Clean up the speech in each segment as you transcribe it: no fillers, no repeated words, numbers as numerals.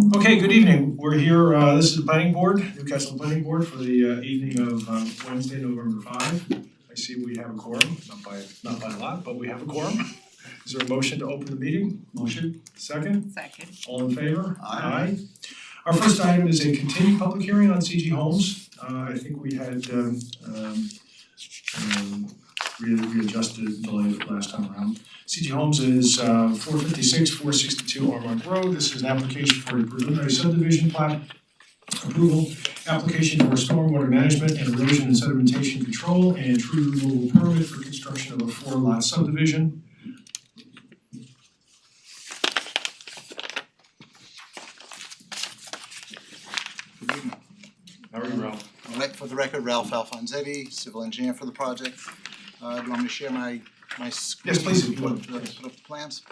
Okay, good evening. We're here, this is the planning board, Newcastle Planning Board for the evening of Wednesday, November 5. I see we have a quorum, not by a lot, but we have a quorum. Is there a motion to open the meeting? Motion. Second? Second. All in favor? Aye. Our first item is a continued public hearing on CG Homes. I think we had readjusted the last time around. CG Homes is 456, 462 Armonk Road. This is an application for a preliminary subdivision plat approval, application for stormwater management and erosion and sedimentation control, and tree removal permit for construction of a 4-lot subdivision. Good evening. How are you, Ralph? For the record, Ralph Alfonsetti, civil engineer for the project. Do you want me to share my screen? Yes, please. Put up the plans.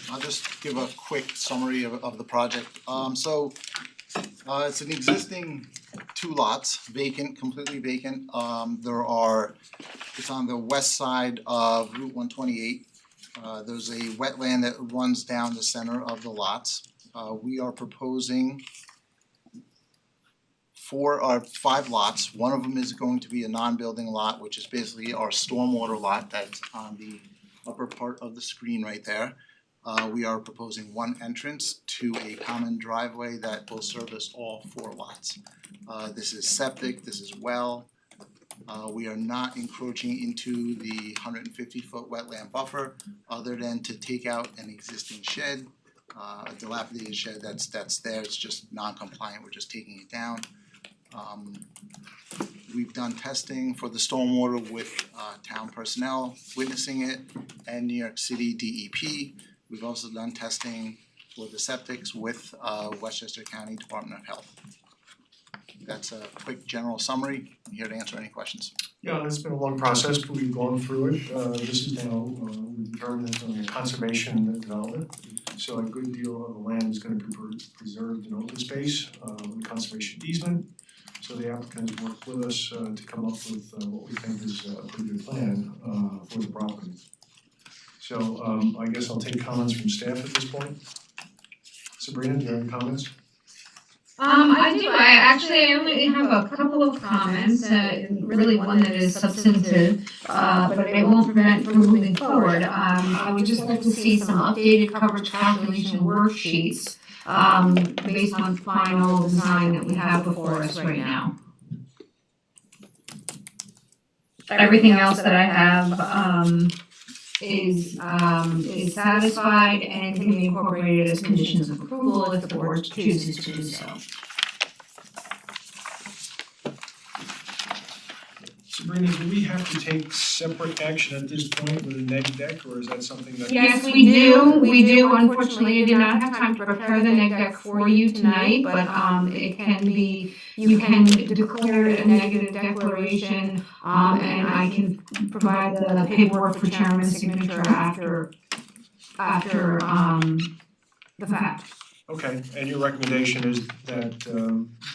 I'll just give a quick summary of the project. It's an existing 2 lots, vacant, completely vacant. It's on the west side of Route 128. There's a wetland that runs down the center of the lots. We are proposing 5 lots. One of them is going to be a non-building lot, which is basically our stormwater lot that's on the upper part of the screen right there. We are proposing 1 entrance to a common driveway that will service all 4 lots. This is septic, this is well. We are not encroaching into the 150-foot wetland buffer other than to take out an existing shed, a dilapidated shed that's there. It's just non-compliant, we're just taking it down. We've done testing for the stormwater with town personnel witnessing it and New York City DEP. We've also done testing for the septics with Westchester County Department of Health. That's a quick general summary. I'm here to answer any questions. Yeah, it's been a long process, but we've gone through it. This is now, we determined it's on a conservation development. So a good deal of the land is going to be preserved in open space with conservation easement. So the applicants worked with us to come up with what we think is a pretty good plan for the property. So I guess I'll take comments from staff at this point. Sabrina, do you have any comments? I do. I only have a couple of comments, really one that is substantive, but it won't prevent from moving forward. I would just like to see some updated coverage calculation worksheets based on final design that we have before us right now. Everything else that I have is satisfied and can be incorporated as conditions of approval if the board chooses to do so. Sabrina, do we have to take separate action at this point with a neg deck, or is that something that? Yes, we do. We do. Unfortunately, I did not have time to prepare the neg deck for you tonight, but it can be, you can declare a negative declaration, and I can provide the paperwork for chairman's signature after the fact. Okay, and your recommendation is that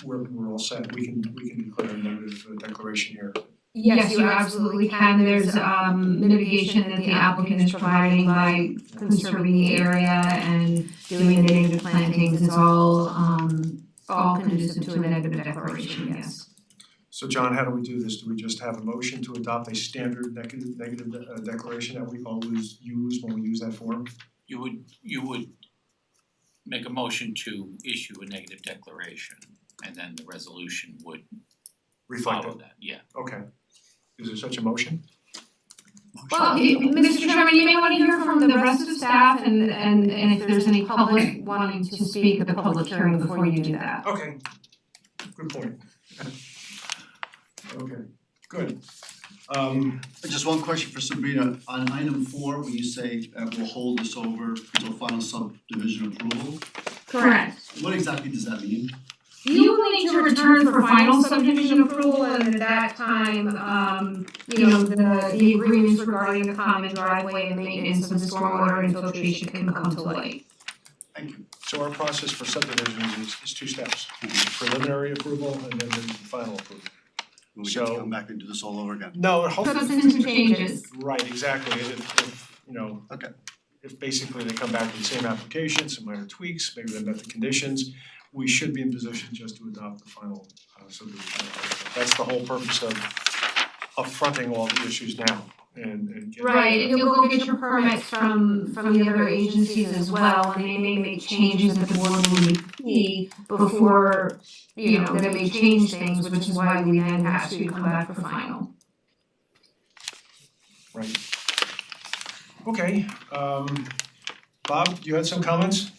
we're all set. We can declare a negative declaration here. Yes, you absolutely can. There's mitigation that the applicant is providing by conserving the area and doing the native plantings. It's all conducive to a negative declaration, yes. So John, how do we do this? Do we just have a motion to adopt a standard negative declaration that we always use when we use that form? You would make a motion to issue a negative declaration, and then the resolution would Reflect follow it. that, yeah. Okay. Is there such a motion? Well, Mr. Chairman, you may want to hear from the rest of staff and if there's any public wanting to speak at the public hearing before you do that. Okay, good point. Okay, good. Just one question for Sabrina. On item 4, when you say we'll hold this over until final subdivision approval, Correct. what exactly does that mean? You will need to return for final subdivision approval, and at that time, the agreements regarding the common driveway and maintenance of the stormwater infiltration can come to light. Thank you. So our process for subdivisions is 2 steps. Preliminary approval and then the final approval. We get to So- come back and do this all over again. No, hopefully, Substantive changes. right, exactly, if, you know. Okay. If basically they come back with the same application, some minor tweaks, maybe they met the conditions, we should be in position just to adopt the final subdivision. That's the whole purpose of upfronting all the issues now and getting. Right, and you'll go get your permits from the other agencies as well, and they may make changes that the board will need before, you know, they may change things, which is why we then ask you to come back for final. Right. Okay, Bob, you had some comments?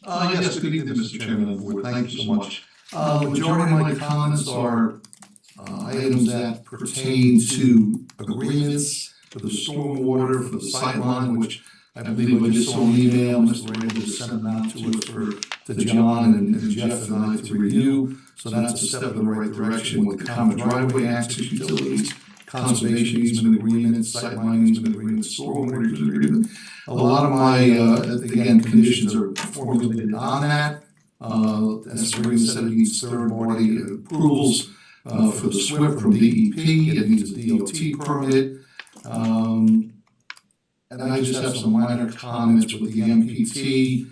Yes, good evening, Mr. Chairman of the board, thank you so much. Majority of my comments are items that pertain to agreements for the stormwater, for the sightline, which I believe I just saw an email, Mr. Randall just sent them out to us to John and Jeff and I to review. So that's a step in the right direction with the common driveway access utilities, conservation easement agreement, sightline easement agreement, stormwater easement agreement. A lot of my, again, conditions are formulated on that. As Serena said, it needs third-party approvals for the SWIP from DEP, it needs a DOT permit. And I just have some minor comments with the MPT,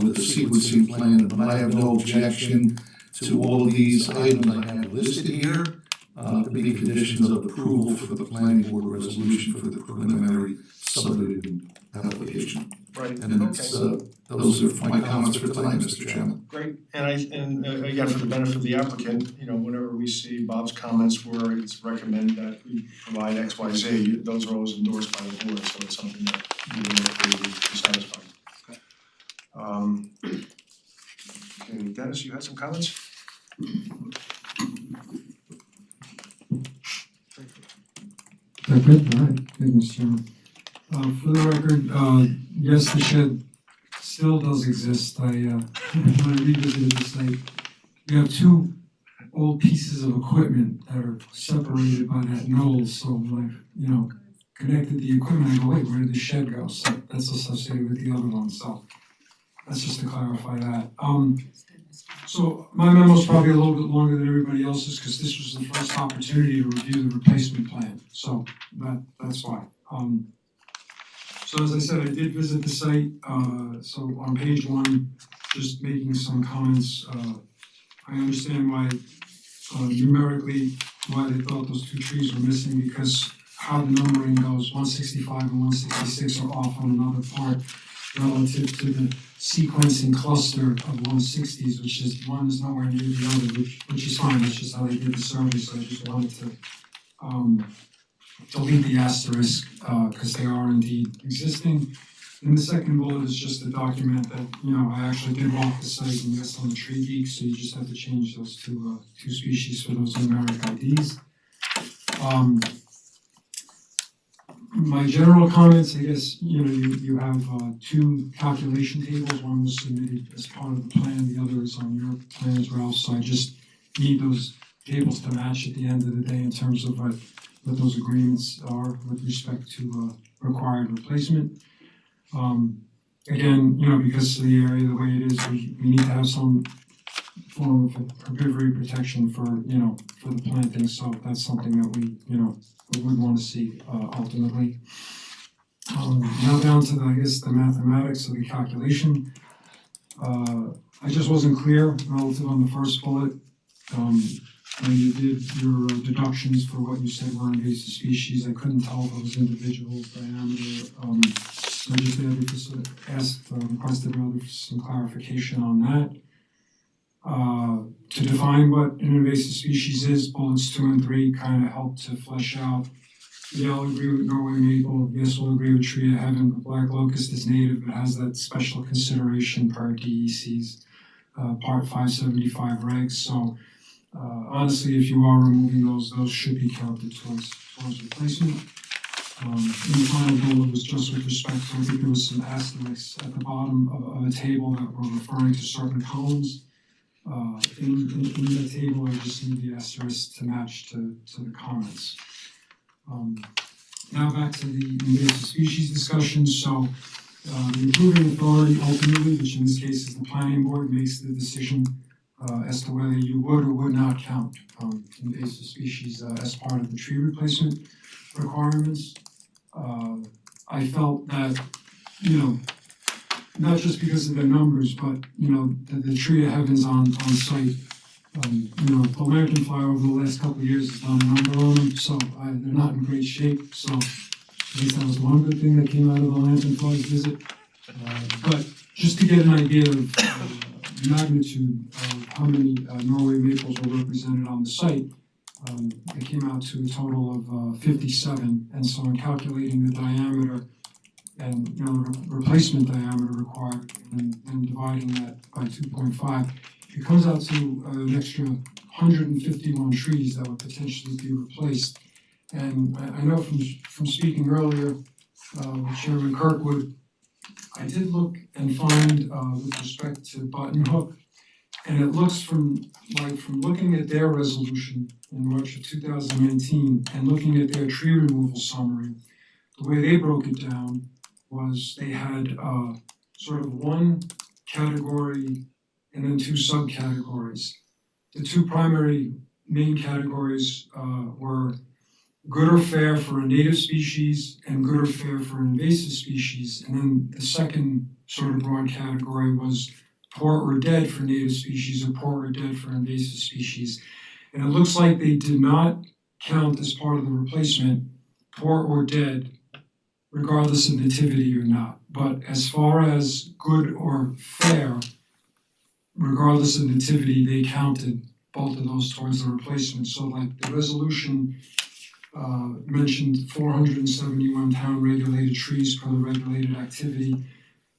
with the sequencing plan, but I have no objection to all of these items I have listed here. To be conditions of approval for the planning board resolution for the preliminary subdivision application. Right, And it's, those are my comments for tonight, Mr. Chairman. great, and again, for the benefit of the applicant, you know, whenever we see Bob's comments where it's recommended that we provide X, Y, Z, those are always endorsed by the board, so it's something that we will be satisfied. Okay, Dennis, you had some comments? Good, all right, thank you, Mr. Chairman. For the record, yes, the shed still does exist. When I revisited the site, we have two old pieces of equipment that are separated by that knoll, so when I, connected the equipment, I go, wait, where did the shed go? So that's associated with the other one, so that's just to clarify that. So my memo's probably a little bit longer than everybody else's, because this was the first opportunity to review the replacement plan, so that's why. So as I said, I did visit the site, so on page 1, just making some comments, I understand why, numerically, why they thought those 2 trees were missing, because how the numbering goes, 165 and 166 are off on another part relative to the sequencing cluster of 160s, which is, one is nowhere near the other, which is fine, that's just how they did the survey, so I just wanted to delete the asterisk, because they are indeed existing. And the second bullet is just to document that, I actually did walk the site and yes, on the Tree Geek, so you just have to change those two species for those numeric IDs. My general comments, I guess, you have 2 calculation tables, one was submitted as part of the plan, the other is on your plan as well, so I just need those tables to match at the end of the day in terms of what those agreements are with respect to required replacement. Again, because of the area the way it is, we need to have some form of herbivory protection for the planting, so that's something that we would want to see ultimately. Now down to the mathematics of the calculation. I just wasn't clear relative on the first bullet. When you did your deductions for what you said were invasive species, I couldn't tell if it was individual diameter. So I just requested rather some clarification on that. To define what an invasive species is, bullets 2 and 3 kind of help to flesh out. Yeah, I'll agree with Norway maple. Yes, we'll agree with tree of heaven. Black locust is native, but has that special consideration per DEC's Part 575 regs. So honestly, if you are removing those should be counted towards replacement. In the final bullet was just with respect to, I think there was some asterisks at the bottom of a table that were referring to certain columns. In the table, I just need the asterisk to match to the comments. Now back to the invasive species discussion. So the approving authority ultimately, which in this case is the planning board, makes the decision as to whether you would or would not count invasive species as part of the tree replacement requirements. I felt that, you know, not just because of their numbers, but, you know, the tree of heavens on site. You know, the lanternfly over the last couple of years has done a number on them, so they're not in great shape, so at least that was one good thing that came out of the lanternfly's visit. But just to get an idea of magnitude of how many Norway maples were represented on the site, it came out to a total of 57, and so in calculating the diameter and, you know, the replacement diameter required and dividing that by 2.5, it comes out to an extra 151 trees that would potentially be replaced. And I know from speaking earlier with Chairman Kirkwood, I did look and find with respect to Button Hook, and it looks from looking at their resolution in March of 2019 and looking at their tree removal summary, the way they broke it down was they had sort of one category and then two subcategories. The two primary main categories were good or fair for a native species and good or fair for an invasive species. And then the second sort of broad category was poor or dead for native species or poor or dead for invasive species. And it looks like they did not count as part of the replacement poor or dead, regardless of nativity or not. But as far as good or fair, regardless of nativity, they counted both of those towards the replacement. So like the resolution mentioned 471 town regulated trees per the regulated activity.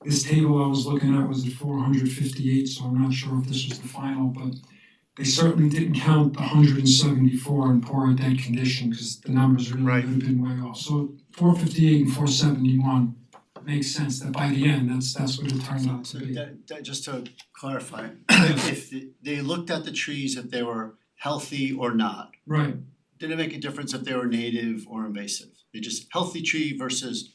This table I was looking at was at 458, so I'm not sure if this was the final, but they certainly didn't count the 174 in poor or dead condition because the numbers really Right. would have been way off. So 458 and 471 makes sense that by the end, that's what it turned out to So be. that just to clarify, if they looked at the trees, if they were healthy or not, Right, didn't make a difference if they were native or invasive. They just healthy tree versus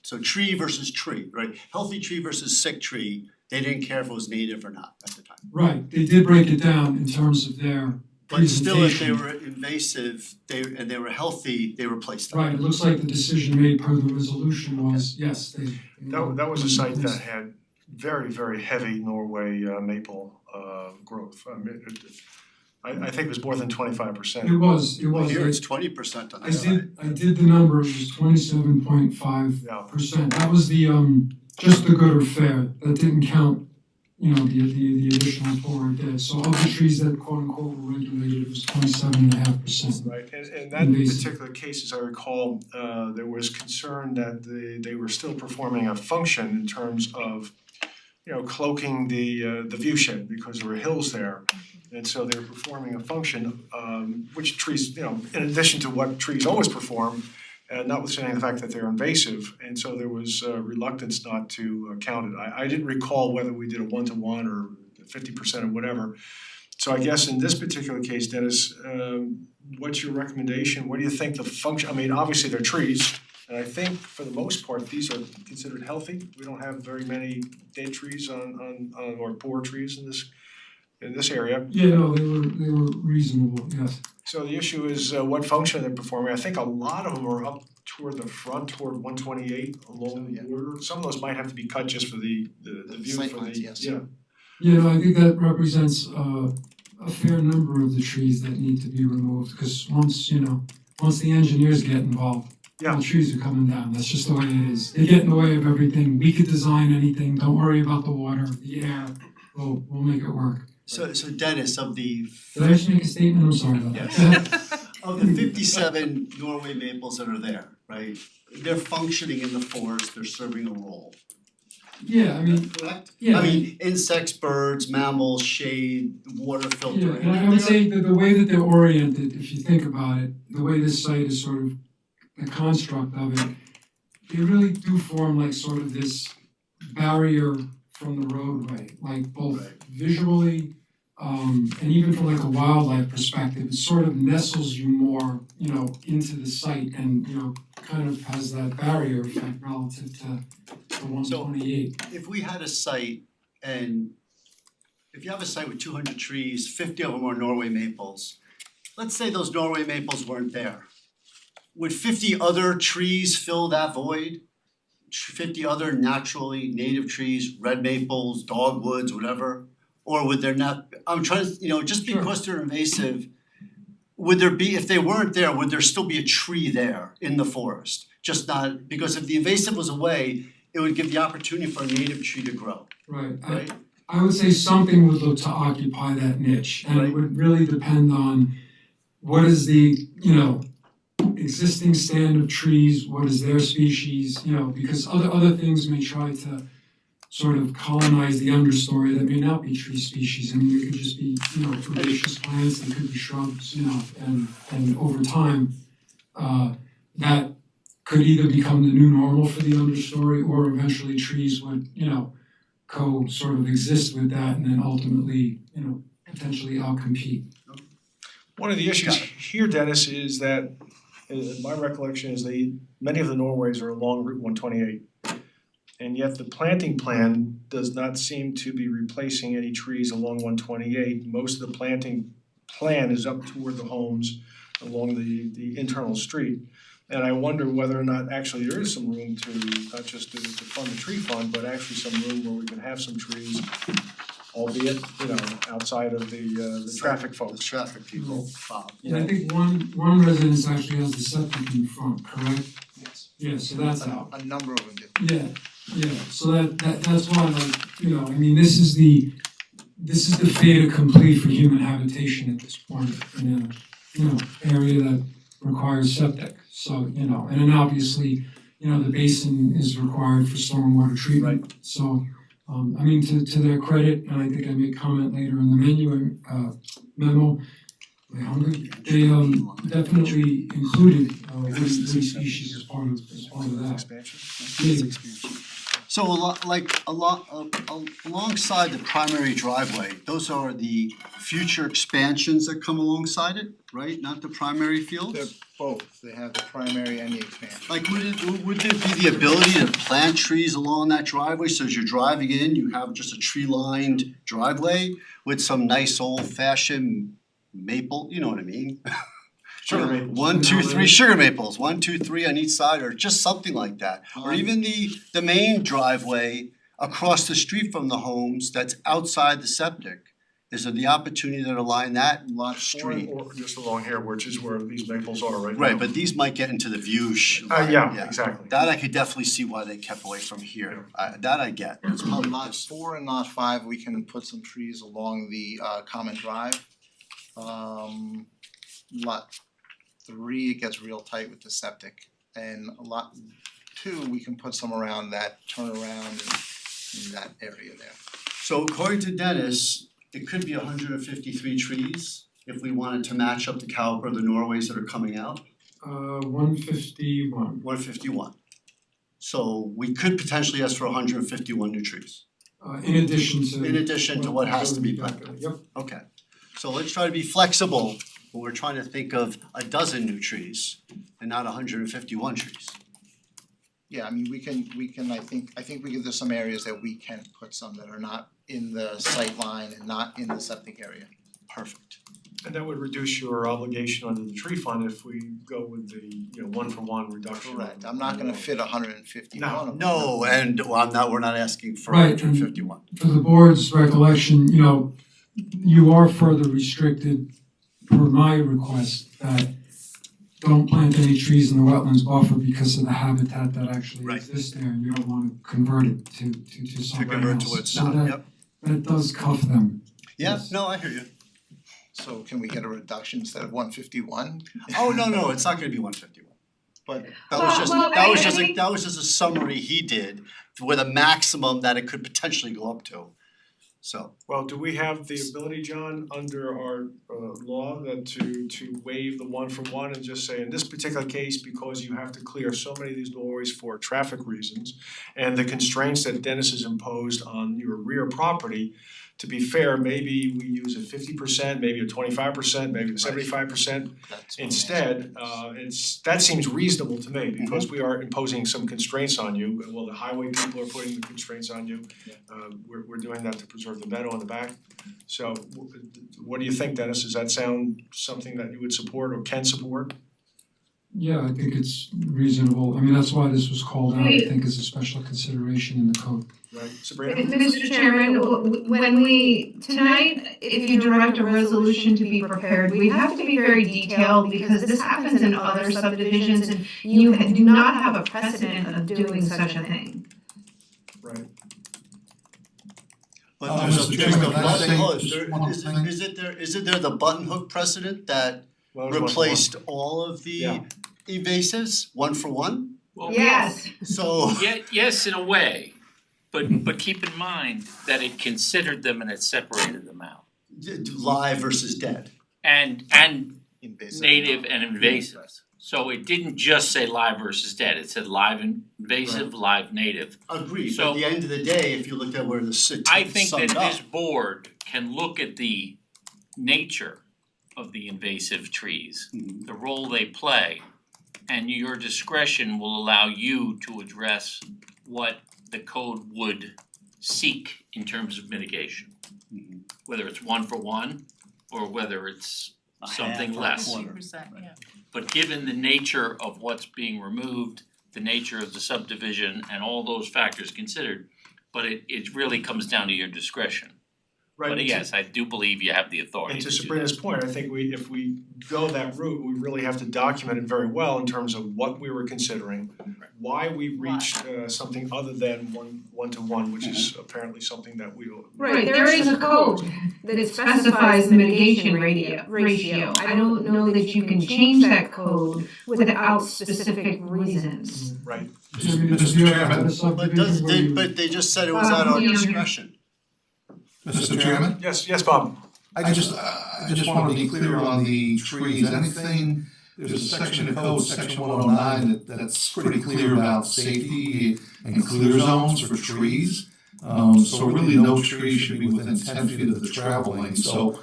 tree, right? Healthy tree versus sick tree, they didn't care if it was native or not at the time. right. They did break it down in terms of their But still, if they presentation. were invasive, and they were healthy, they replaced them. Right, it looks like the decision made per the resolution was, yes, they. That was a site that had very, very heavy Norway maple growth. I think it was more than 25%. It was. Here it's 20% on I the side. did the number, it was 27.5%. Yeah. That was the just the good or fair, that didn't count, you know, the additional poor or dead. So of the trees that quote unquote were regulated, it was 27.5%. Right, and in that particular case, as I recall, there was concern that they were still performing a function in terms of, you know, cloaking the view shed because there were hills there. And so they were performing a function, which trees, you know, in addition to what trees always perform, notwithstanding the fact that they're invasive, and so there was reluctance not to count it. I didn't recall whether we did a 1-to-1 or 50% or whatever. So I guess in this particular case, Dennis, what's your recommendation? What do you think the function, I mean, obviously they're trees, and I think for the most part, these are considered healthy. We don't have very many dead trees on or poor trees in this area. Yeah, no, they were reasonable, yes. So the issue is what function they're performing. I think a lot of them are up toward the front, toward 128 along the border. Some of those might have to be cut just for the view Sight for lines, the, yes. yeah. Yeah, no, I think that represents a fair number of the trees that need to be removed, because once the engineers get involved, Yeah. the trees are coming down, that's just the way it is. They get in the way of everything, we could design anything, don't worry about the water, the air, we'll make it work. So Dennis, of the Did I just make a statement? I'm sorry about that. Yes. Of the 57 Norway maples that are there, right? They're functioning in the forest, they're serving a role. Yeah, I mean, Correct? yeah. I mean, insects, birds, mammals, shade, water Yeah, filtering. and I would say that the way that they're oriented, if you think about it, the way this site is sort of the construct of it, they really do form like sort of this barrier from the roadway, like both Right. visually, and even from like a wildlife perspective, it sort of nestles you more, you know, into the site and, you know, kind of has that barrier effect relative to 128. If we had a site and if you have a site with 200 trees, 50 of them are Norway maples. Let's say those Norway maples weren't there. Would 50 other trees fill that void? 50 other naturally native trees, red maples, dogwoods, whatever? Or would there not, I'm trying to, just Sure. because they're invasive, would there be, if they weren't there, would there still be a tree there in the forest? Just not, because if the invasive was away, it would give the opportunity for a native tree to grow, Right, right? I would say something would look to occupy that niche, and it Right. would really depend on what is the, existing stand of trees, what is their species, because other things may try to sort of colonize the understory that may not be tree species. I mean, it could just be, herbaceous plants, they could be shrubs, and over time, that could either become the new normal for the understory, or eventually trees would, sort of exist with that and then ultimately, potentially outcompete. One of the issues Got it. here, Dennis, is that my recollection is many of the Norways are along Route 128. And yet the planting plan does not seem to be replacing any trees along 128. Most of the planting plan is up toward the homes along the internal street. And I wonder whether or not actually there is some room to, not just to fund the tree fund, but actually some room where we can have some trees, albeit, outside of the traffic The folks. traffic people, Bob. And I think one residence actually has the septic in front, correct? Yes. Yeah, so that's out. A number of them do. Yeah, so that's why, this is the fait accompli for human habitation at this point in a, area that requires septic. So, and then obviously, the basin is required for stormwater treatment. So, to their credit, and I think I made comment later in the memo, they definitely included woody species as part of that. Expansion. So alongside the primary driveway, those are the future expansions that come alongside it, right? Not the primary fields? They're both, they have the primary and the expansion. Like, would there be the ability to plant trees along that driveway, so as you're driving in, you have just a tree-lined driveway with some nice old-fashioned maple, you know what I mean? Sugar maples. 1, 2, 3 sugar maples, 1, 2, 3 on each side, or just something like that. Or even the main driveway across the street from the homes that's outside the septic. Is there the opportunity to line that Lot 4 street? Or just along here, which is where these maples are right now. Right, but these might get into the view Yeah, exactly. That I could definitely see why they kept away from here. That I get. It's probably Lot 4 and lot 5, we can put some trees along the common drive. Lot 3, it gets real tight with the septic. And lot 2, we can put some around that turnaround in that area there. So according to Dennis, it could be 153 trees if we wanted to match up the caliber of the Norways that are coming out. 151. 151. So we could potentially ask for 151 new trees. In addition to what has to be planted. Yep. Okay, so let's try to be flexible, but we're trying to think of a dozen new trees and not 151 trees. Yeah, I mean, we can, I think there's some areas that we can put some that are not in the sight line and not in the septic area. Perfect. And that would reduce your obligation under the tree fund if we go with the, 1-for-1 reduction. Correct, I'm not gonna fit 151 of them. No, and we're not asking for Right, 151. For the board's recollection, you are further restricted per my request that don't plant any trees in the wetlands buffer because of the habitat that actually Right. exists there, and you don't wanna convert it to To something convert else. to what's So not, yep. that does cuff them. Yeah, Yes. no, I hear you. So can we get a reduction instead of 151? Oh, no, it's not gonna be 151. But That was just, Well, that was I just, think- that was just a summary he did with a maximum that it could potentially go up to. So, Well, do we have the ability, John, under our law that to waive the 1-for-1 and just say in this particular case, because you have to clear so many of these doorways for traffic reasons and the constraints that Dennis has imposed on your rear property, to be fair, maybe we use a 50%, maybe a 25%, maybe a 75%. That's Instead, that seems reasonable to me because we are imposing some constraints on you. Well, the highway people are putting the constraints on you. We're doing that to preserve the meadow in the back. So what do you think, Dennis? Does that sound something that you would support or can support? Yeah, I think it's reasonable. I mean, that's why this was called out, I think, as a special consideration in the code. Right, Sabrina? Mr. Chairman, when we, tonight, if you direct a resolution to be prepared, we have to be very detailed because this happens in other subdivisions and you do not have a precedent of doing such a thing. Right. But there's a Mr. Chairman, button, can I say hold, just there, one thing? isn't there the button hook precedent that Well, there's one for one. replaced all of the Yeah. evasives, one for one? Well, Yes, So, yes, in a way, but keep in mind that it considered them and it separated them out. live versus dead. And invasive. native and invasive. So it didn't just say live versus dead, it said live invasive, live native. Agreed, but So- at the end of the day, if you look at where the I think that summed up, this board can look at the nature of the invasive trees, Mhm. the role they play, and your discretion will allow you to address what the code would seek in terms of mitigation. Mhm. Whether it's one for one or whether it's A something half or a less. quarter. 50%, yeah. But given the nature of what's being removed, the nature of the subdivision and all those factors considered, but it really comes down to your discretion. Right. But yes, I do believe you have the authority And to to do Sabrina's point, I think if we go that route, we really have to document it very well in terms of what we were considering, why we reached something other than one to one, which is apparently something that we right, there is a code that specifies the mitigation ratio. I don't know that you can change that code without specific reasons. right. I mean, if you ever had a But subdivision where you. but they just said it was at our Yeah. discretion. Mr. Chairman? Yes, Bob. I just wanted to be clear on the trees, anything, there's a section of code, section 109, that's pretty clear about safety and clear zones for trees. So really no tree should be within 10 feet of the travel lane, so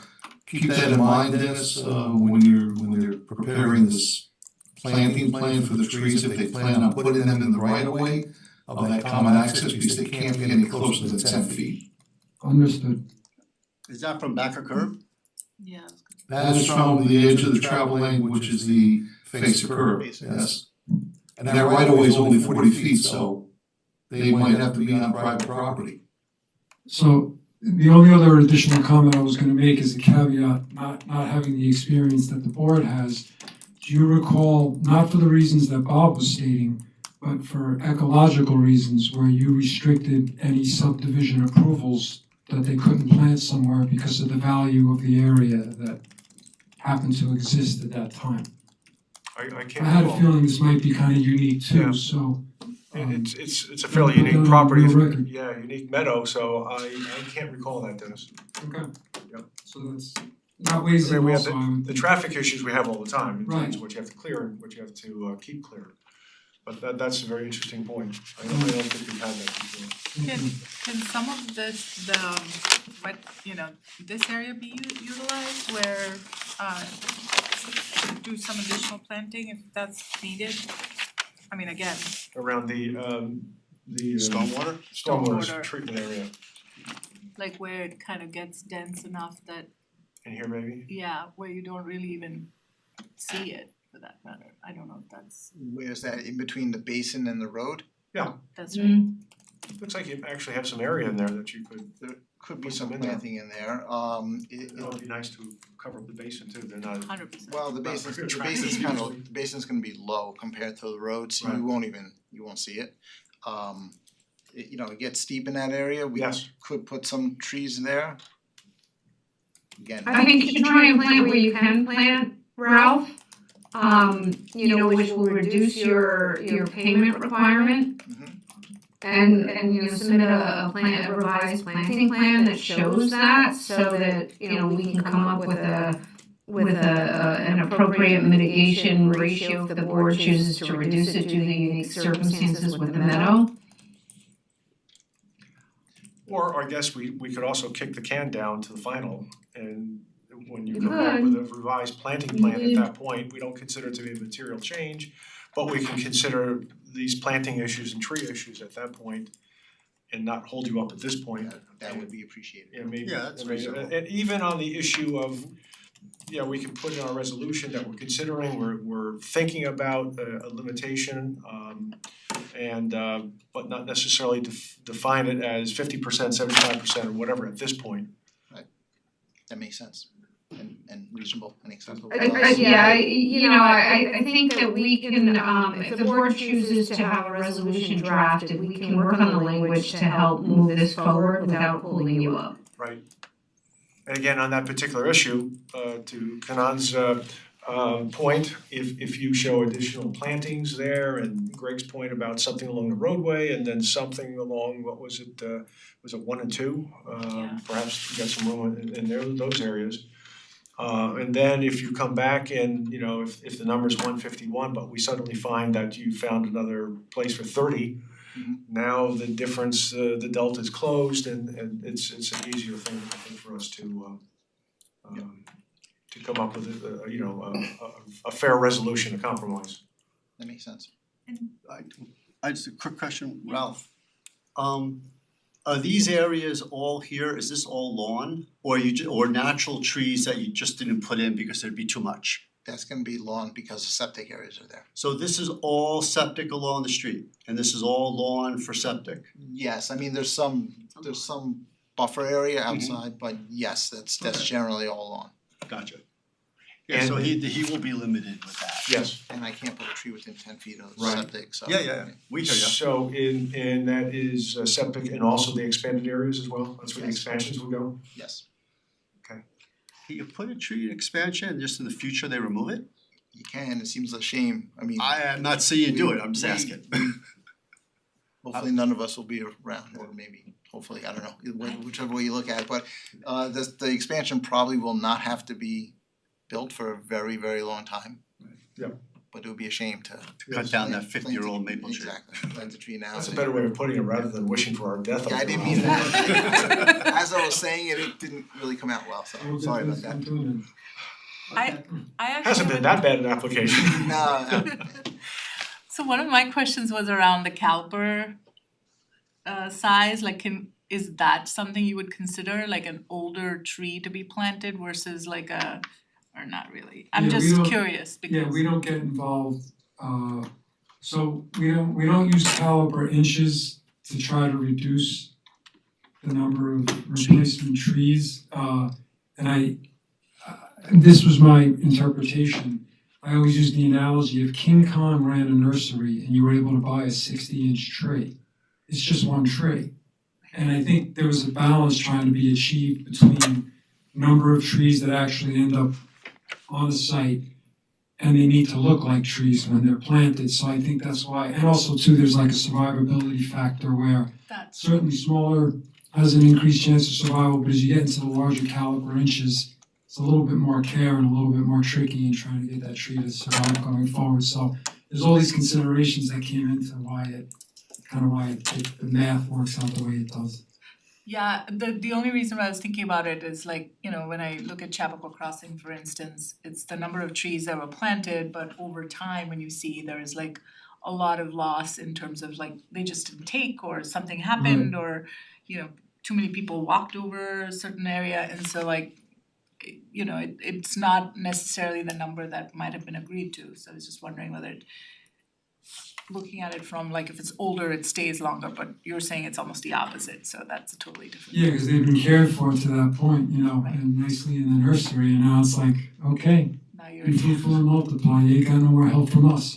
keep that in mind, Dennis, when you're preparing this planting plan for the trees, if they plan on putting them in the right of way of that common access, because they can't be any closer than 10 feet. Understood. Is that from back or curb? Yeah. That is from the edge of the travel lane, which is the face of curb, yes. And that right of way is only 40 feet, so they might have to be on private property. So the only other additional comment I was gonna make is a caveat, not having the experience that the board has. Do you recall, not for the reasons that Bob was stating, but for ecological reasons where you restricted any subdivision approvals that they couldn't plant somewhere because of the value of the area that happened to exist at that time? I I can't had a recall. feeling this might be kind of unique Yeah. too, so. It's a fairly put that unique on property, the record. yeah, unique meadow, so I can't recall that, Dennis. Okay. Yep. So that weighs I mean, in we have also, I would The think. traffic issues we have all the time, in terms Right. of what you have to clear and what you have to keep clear. But that's a very interesting point. I don't think we've had that before. Can some of this, what, this area be utilized where, to do some additional planting if that's needed? I mean, again, Around the Stormwater? stormwater Stormwater. treatment area like where it kind of gets dense enough that, in here maybe. yeah, where you don't really even see it for that matter. I don't know if Where's that, in between the basin and the road? that's right. Mm. Looks like you actually have some area in there that you could, Could be Put some some in there. planting in there, it would be nice to cover up the basin too, they're not. 100%. well, the Not basin's, very the attractive basin's kind usually. of, the basin's gonna be low compared to the road, so Right. you won't see it. It gets steep in that area, we Yes. could put some trees in there. Again, I think you should try and plant where you can plant, Ralph. Which will reduce your payment requirement. Mhm. And submit a revised planting plan that shows that, so that, we can come up with an appropriate mitigation ratio if the board chooses to reduce it due to the unique circumstances with the meadow. Or I guess we could also kick the can down to the final and when you You come back could. with a revised planting plan at Mhm. that point, we don't consider it to be a material change. But we can consider these planting issues and tree issues at that point and not hold you up at this point. That would be appreciated. Yeah, maybe, Yeah, that's I mean, reasonable. and even on the issue of, yeah, we can put in our resolution that we're considering, we're thinking about a limitation, and but not necessarily define it as 50%, 75% or whatever at this point. That makes sense and reasonable and acceptable. I think that we can, if the board chooses to have a resolution drafted, we can work on the language to help move this forward without holding you up. Right. And again, on that particular issue, to Kanan's point, if you show additional plantings there and Greg's point about something along the roadway and then something along, what was it 1 and 2? Yeah. Perhaps you got some room in there, those areas. And then if you come back and, if the number's 151, but we suddenly find that you found another place for 30, now the difference, the delta is closed and it's an easier thing, I think, for us to come up with a fair resolution, a compromise. That makes sense. I just a quick question, Ralph. Are these areas all here, is this all lawn? Or natural trees that you just didn't put in because there'd be too much? That's gonna be lawn because the septic areas are there. So this is all septic along the street and this is all lawn for septic? Yes, I mean, there's some buffer area outside, but yes, that's generally all lawn. Gotcha. Yeah, so he will be limited with that. Yes. And I can't put a tree within 10 feet of Right. septic, so. Yeah, we hear ya. So and that is septic and also the expanded areas as well, that's where the Yes. expansions will go? Yes, Can you put a tree in expansion and just in the future they remove it? you can, it seems a shame, I mean, I am not saying you do it, I'm just we- asking. hopefully none of us will be around, or maybe, hopefully, I don't know, whichever way you look at it, but the expansion probably will not have to be built for a very, very long time. Yeah. But it would be a shame to Cut down that plant 50-year-old maple tree. Exactly, plant the tree now. That's a better way of putting it rather than wishing for our death. Yeah, I didn't mean that. As I was saying it, it didn't really come out well, so sorry about that. I actually Hasn't been have that bad an application. No, So one of my questions was around the caliper size, like is that something you would consider, like an older tree to be planted versus like or not really? I'm Yeah, we just don't- curious because Yeah, we don't get involved, so we don't use caliper inches to try to reduce the number of replacement trees, and this was my interpretation. I always use the analogy if King Kong ran a nursery and you were able to buy a 60-inch tree, it's just one tree. And I think there was a balance trying to be achieved between number of trees that actually end up on the site, and they need to look like trees when they're planted, so I think that's why, and also too, there's like a survivability factor where that's certainly smaller has an increased chance of survival, but as you get into the larger caliber inches, it's a little bit more care and a little bit more tricky in trying to get that tree to survive going forward, so there's all these considerations that came into why the math works out the way it does. Yeah, the only reason why I was thinking about it is like, when I look at Chappaqua Crossing, for instance, it's the number of trees that were planted, but over time, when you see there is like a lot of loss in terms of like they just didn't take or something happened or, too many people walked over a certain area, and so like, it's not necessarily the number that might have been agreed to, so I was just wondering whether looking at it from like if it's older, it stays longer, but you're saying it's almost the opposite, so that's a totally different. Yeah, because they've been cared for to that point, and nicely in the nursery, and now it's like, okay, Now you're be fruitful and multiply, you ain't got no more help from us,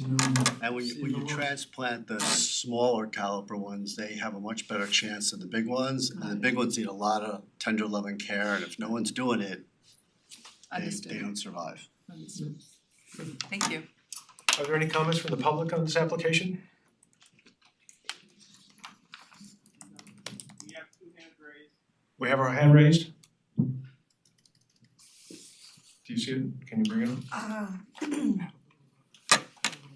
And when you transplant the smaller caliper ones, they have a much better chance than the big ones. And the big ones need a lot of tender loving care, and if no one's doing it, they understood. don't survive. Understood. Thank you. Are there any comments from the public on this application? We have our hand raised. Do you see it? Can you bring it up?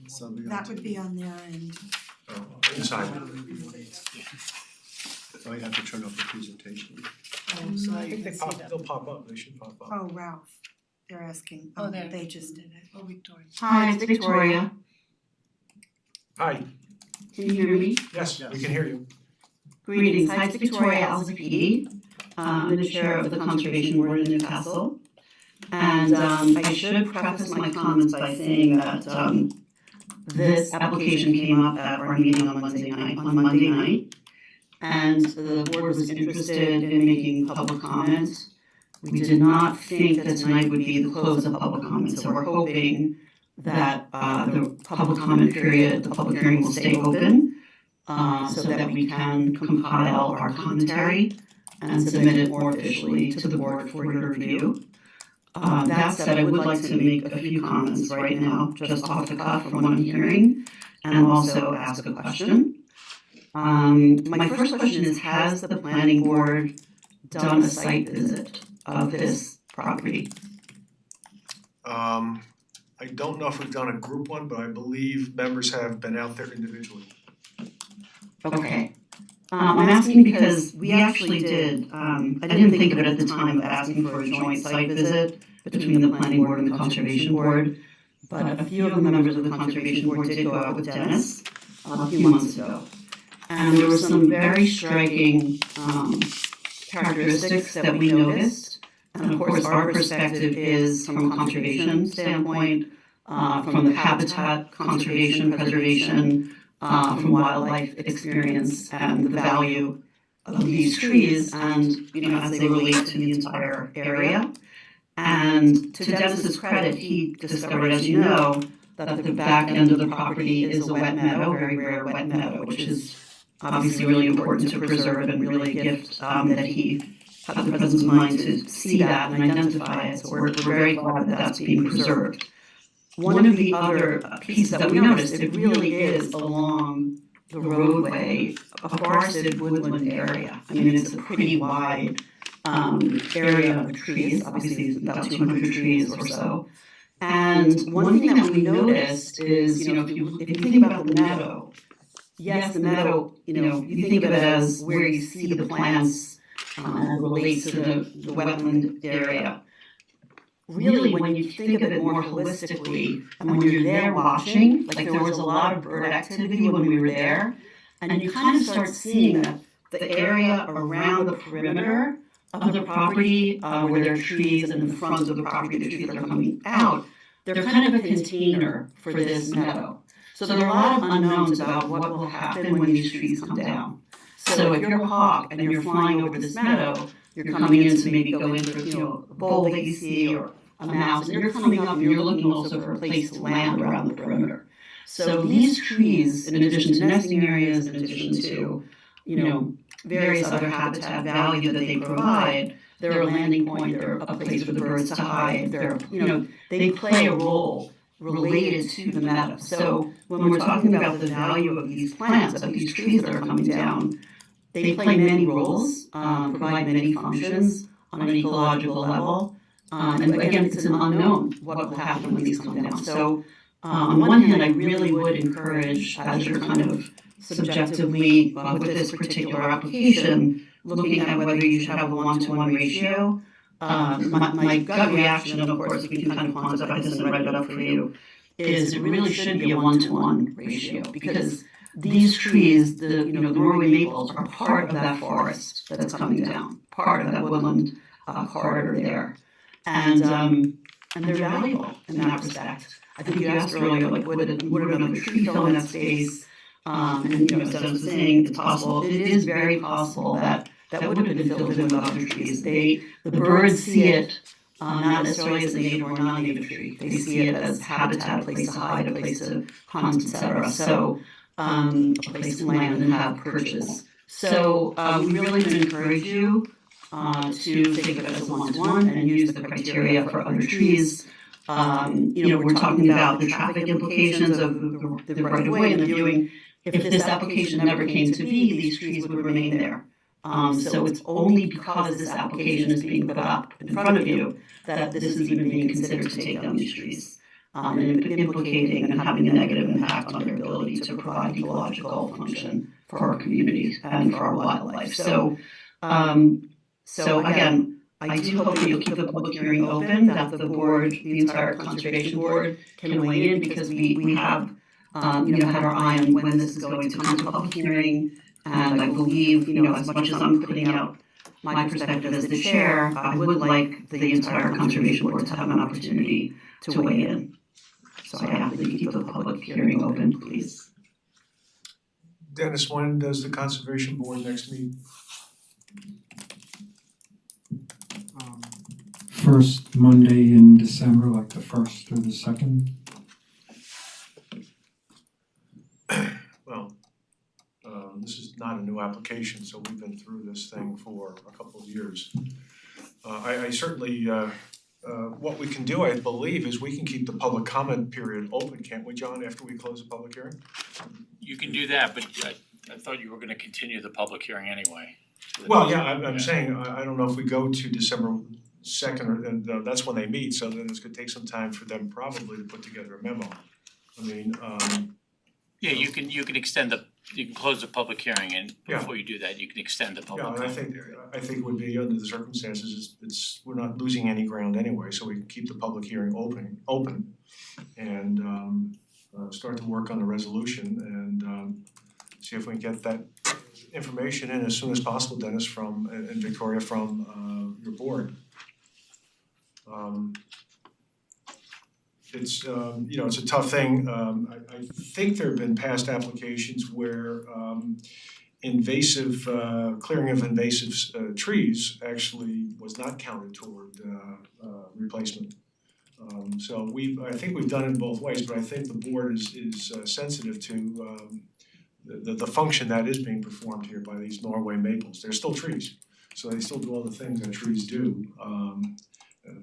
Somebody That would be on their end. Oh, inside. So I have to turn off the presentation. Oh, so I you think can see them. they'll pop up, they should pop up. Oh, Ralph, they're asking, Oh, there. they just did it. Oh, Victoria. Hi, it's Victoria. Hi, Can you hear me? yes, we can hear you. Greetings. Hi, it's Victoria Alzapidi. I'm the chair of the Conservation Board in Newcastle. And I should preface my comments by saying that this application came up at our meeting on Monday night. And the board was interested in making public comments. We did not think that tonight would be the close of public comments, so we're hoping that the public comment period, the public hearing will stay open so that we can compile our commentary and submit it more officially to the board for your review. That said, I would like to make a few comments right now, just off the cuff from what I'm hearing, and also ask a question. My first question is, has the planning board done a site visit of this property? I don't know if we've done a group one, but I believe members have been out there individually. Okay. I'm asking because we actually did, I didn't think of it at the time of asking for a joint site visit between the planning board and the conservation board, but a few of the members of the conservation board did go out with Dennis a few months ago. And there were some very striking characteristics that we noticed. And of course, our perspective is from a conservation standpoint, from the habitat conservation, preservation, from wildlife experience and the value of these trees and, as they relate to the entire area. And to Dennis's credit, he discovered, as you know, that the back end of the property is a wet meadow, very rare wet meadow, which is obviously really important to preserve and really a gift that he had the presence of mind to see that and identify it. So we're very glad that that's being preserved. One of the other pieces that we noticed, it really is along the roadway, a forested woodland area. I mean, it's a pretty wide area of trees, obviously about 200 trees or so. And one thing that we noticed is, if you think about the meadow, yes, the meadow, you think of it as where you see the plants and relates to the wetland area. Really, when you think of it more holistically, and when you're there watching, like there was a lot of bird activity when we were there, and you kind of start seeing that the area around the perimeter of the property, where there are trees, and in the front of the property, the trees that are coming out, they're kind of a container for this meadow. So there are a lot of unknowns about what will happen when these trees come down. So if you're a hawk and you're flying over this meadow, you're coming in to maybe go in for, a bull that you see or a mouse, and you're coming up and you're looking also for a place to land around the perimeter. So these trees, in addition to nesting areas, in addition to, various other habitat value that they provide, they're a landing point, they're a place for the birds to hide, they play a role related to the meadow. So when we're talking about the value of these plants, of these trees that are coming down, they play many roles, provide many functions on an ecological level. And again, it's an unknown what will happen when these come down. So on one hand, I really would encourage, as you're kind of subjectively with this particular application, looking at whether you should have a 1-to-1 ratio. My gut reaction, and of course we can kind of quantify this and write it up for you, is it really should be a 1-to-1 ratio because these trees, the Norway maples, are part of that forest that's coming down, part of that woodland corridor there, and they're valuable in that respect. I think you asked earlier, like, would another tree fill in that space? And as Dennis was saying, it's possible. It is very possible that would have been filled in with other trees. The birds see it not necessarily as a native or non-native tree. They see it as habitat, a place to hide, a place to hunt, etc. So a place to land and have perches. So we really would encourage you to think of it as a 1-to-1 and use the criteria for other trees. We're talking about the traffic implications of the right of way and the viewing. If this application never came to be, these trees would remain there. So it's only because this application is being put up in front of you that this is even being considered to take down these trees. implicating and having a negative impact on their ability to provide ecological function for our communities and for our wildlife. So again, I do hope that you'll keep the public hearing open, that the board, the entire conservation board can weigh in, because we have had our eye on when this is going to come to public hearing. And I believe, as much as I'm putting out my perspective as the chair, I would like the entire conservation board to have an opportunity to weigh in. So I ask that you keep the public hearing open, please. Dennis, when does the conservation board next meet? First Monday in December, like the first or the second. Well, this is not a new application, so we've been through this thing for a couple of years. I certainly, what we can do, I believe, is we can keep the public comment period open, can't we, John, after we close the public hearing? You can do that, but I thought you were gonna continue the public hearing anyway. Well, yeah, I'm saying, I don't know if we go to December 2nd, or and that's when they meet, so then it's gonna take some time for them probably to put together a memo. I mean, Yeah, you can extend you can close the public hearing, and Yeah. before you do that, you can extend the public yeah, and comment period. I think it would be under the circumstances, it's we're not losing any ground anyway, so we can keep the public hearing open and start to work on the resolution and see if we can get that information in as soon as possible, Dennis, from and Victoria from your board. It's it's a tough thing. I think there have been past applications where invasive clearing of invasive trees actually was not counted toward replacement. So I think we've done it both ways, but I think the board is sensitive to the function that is being performed here by these Norway maples. They're still trees, so they still do all the things that trees do.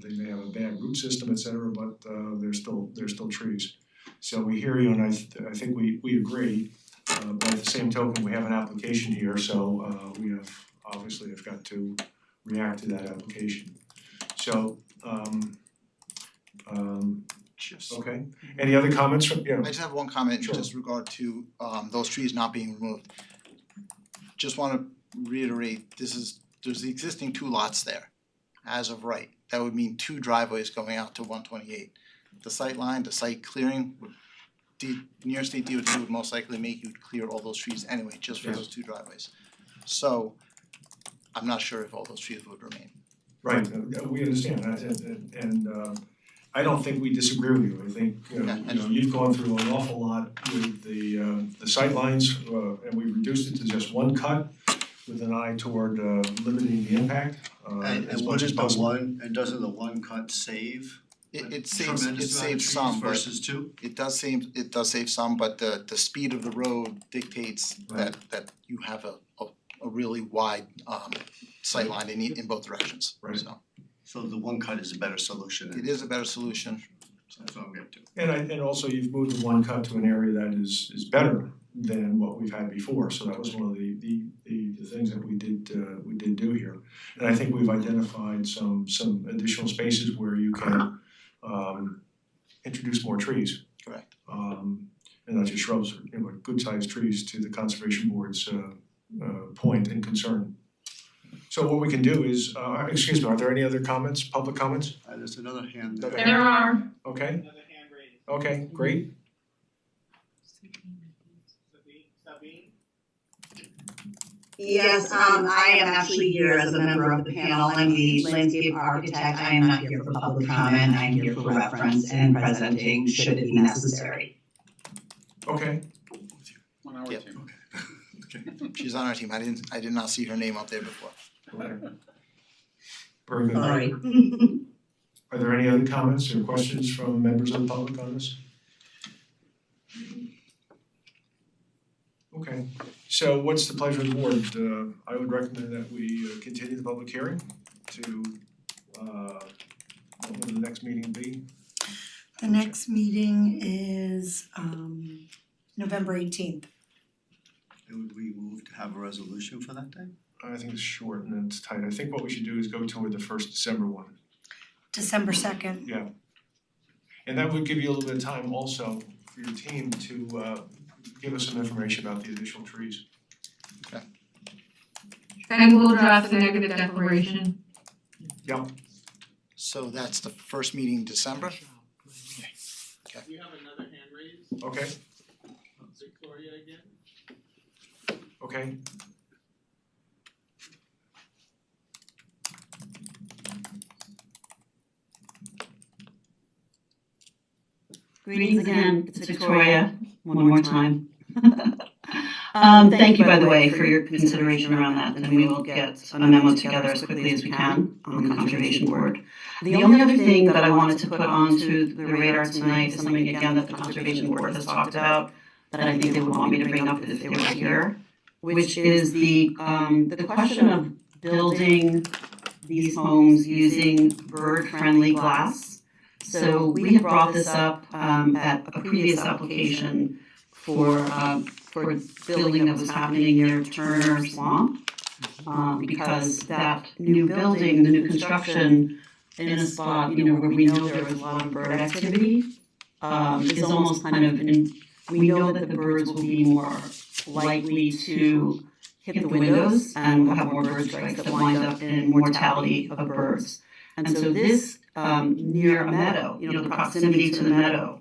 They may have a bad root system, et cetera, but they're still trees. So we hear you, and I think we agree. But at the same token, we have an application here, so we have obviously have got to react to that application. So okay. Any other comments from I just have one comment Sure. just regard to those trees not being removed. Just wanna reiterate, there's the existing 2 lots there as of right. That would mean 2 driveways going out to 128. The sight line, the site clearing, New York State DOT would most likely make you clear all those trees anyway, just for Yes. those 2 driveways. So I'm not sure if all those trees would remain. right, we understand that, and I don't think we disagree with you. I think you've gone through an awful lot with the sightlines, and we reduced it to just 1 cut with an eye toward limiting the impact as much as possible. Doesn't the 1 cut save It saves some, but versus 2? it does save some, but the speed of the road dictates Right. that you have a really wide sight line in both directions. Right. So the 1 cut is a better solution. It is a better solution. That's what I'm getting to. And also you've moved the 1 cut to an area that is better than what we've had before, so that was one of the things that we did do here. And I think we've identified some additional spaces where you can introduce more trees. Correct. And not just shrubs, good sized trees to the conservation board's point and concern. So what we can do is, excuse me, are there any other comments, public comments? There's another hand there. There are. Okay. Okay, great. Yes, I am actually here as a member of the panel. I'm the landscape architect. I am not here for public comment. I'm here for reference and presenting should it be necessary. Okay, Yep. She's on our team. I did not see her name up there before. okay. Very good. Sorry. Are there any other comments or questions from members of the public on this? Okay, so what's the pleasure of the board? I would recommend that we continue the public hearing to what will the next meeting be? The next meeting is November 18th. Would we move to have a resolution for that day? I think it's short and it's tight. I think what we should do is go toward the first December one. December 2nd. Yeah. And that would give you a little bit of time also for your team to give us some information about the additional trees. And we'll draft the negative declaration. So that's the first meeting in December? We have another hand raised, Okay, Victoria again. okay. Greetings again, it's Victoria, one more time. Thank you, by the way, for your consideration around that, and we will get a memo together as quickly as we can on the Conservation Board. The only other thing that I wanted to put onto the radar tonight is something, again, that the Conservation Board has talked about, that I think they would want me to bring up if they were here, which is the question of building these homes using bird-friendly glass. So we had brought this up at a previous application for building that was happening near Turner Swamp. Because that new building, the new construction in a spot, where we know there was a lot of bird activity, is almost kind of, we know that the birds will be more likely to hit the windows and we'll have more bird strikes that wind up in mortality of birds. And so this, near a meadow, the proximity to the meadow,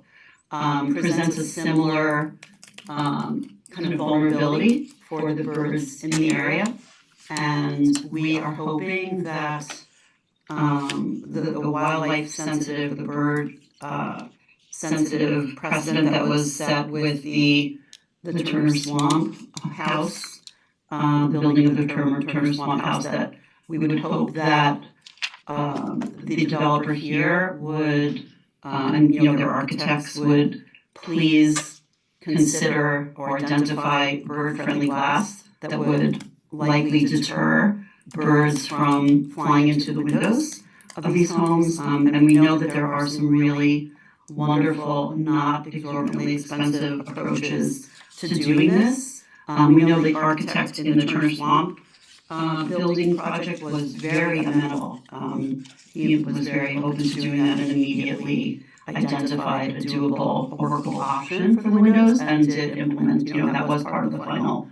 presents a similar kind of vulnerability for the birds in the area. And we are hoping that the wildlife sensitive, the bird sensitive precedent that was set with the Turner Swamp house, building of the Turner Swamp house, that we would hope that the developer here would, and their architects would please consider or identify bird-friendly glass that would likely deter birds from flying into the windows of these homes. And we know that there are some really wonderful, not exorbitantly expensive approaches to doing this. We know the architect in the Turner Swamp building project was very amenable. He was very open to doing that and immediately identified a doable, workable option for the windows and did implement, that was part of the final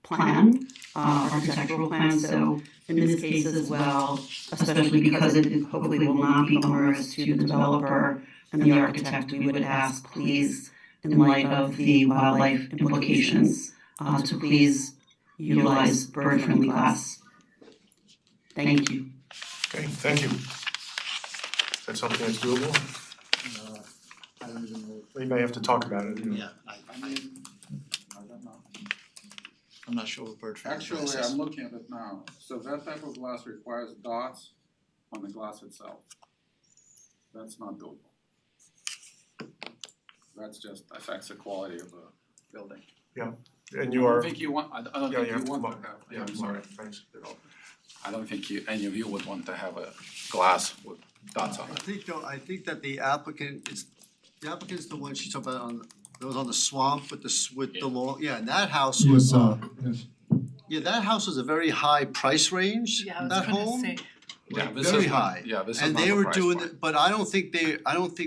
plan, architectural plan. So in this case as well, especially because it hopefully will not be onerous to the developer and the architect, we would ask, please, in light of the wildlife implications, to please utilize bird-friendly glass. Thank you. Okay, thank you. That's something that's doable? I don't even know. We may have to talk about it, Yeah, I don't know. I'm not sure what bird-friendly glass Actually, is. I'm looking at it now, so that type of glass requires dots on the glass itself. That's not doable. That's just affects the quality of the building. And you are, I don't think you want, I don't yeah, think you you have to want come to up. have, Yeah, I'm I'm sorry. sorry, thanks. I don't think any of you would want to have a glass with dots on it. I think that the applicant's the one she's talking about that was on the swamp with the law, yeah, and that house was, Yes. yeah, that house was a very high price range, Yeah, I was that gonna home. say, Yeah, Like, this very is not- high. yeah, this is And not they the were price doing point. it, but I don't think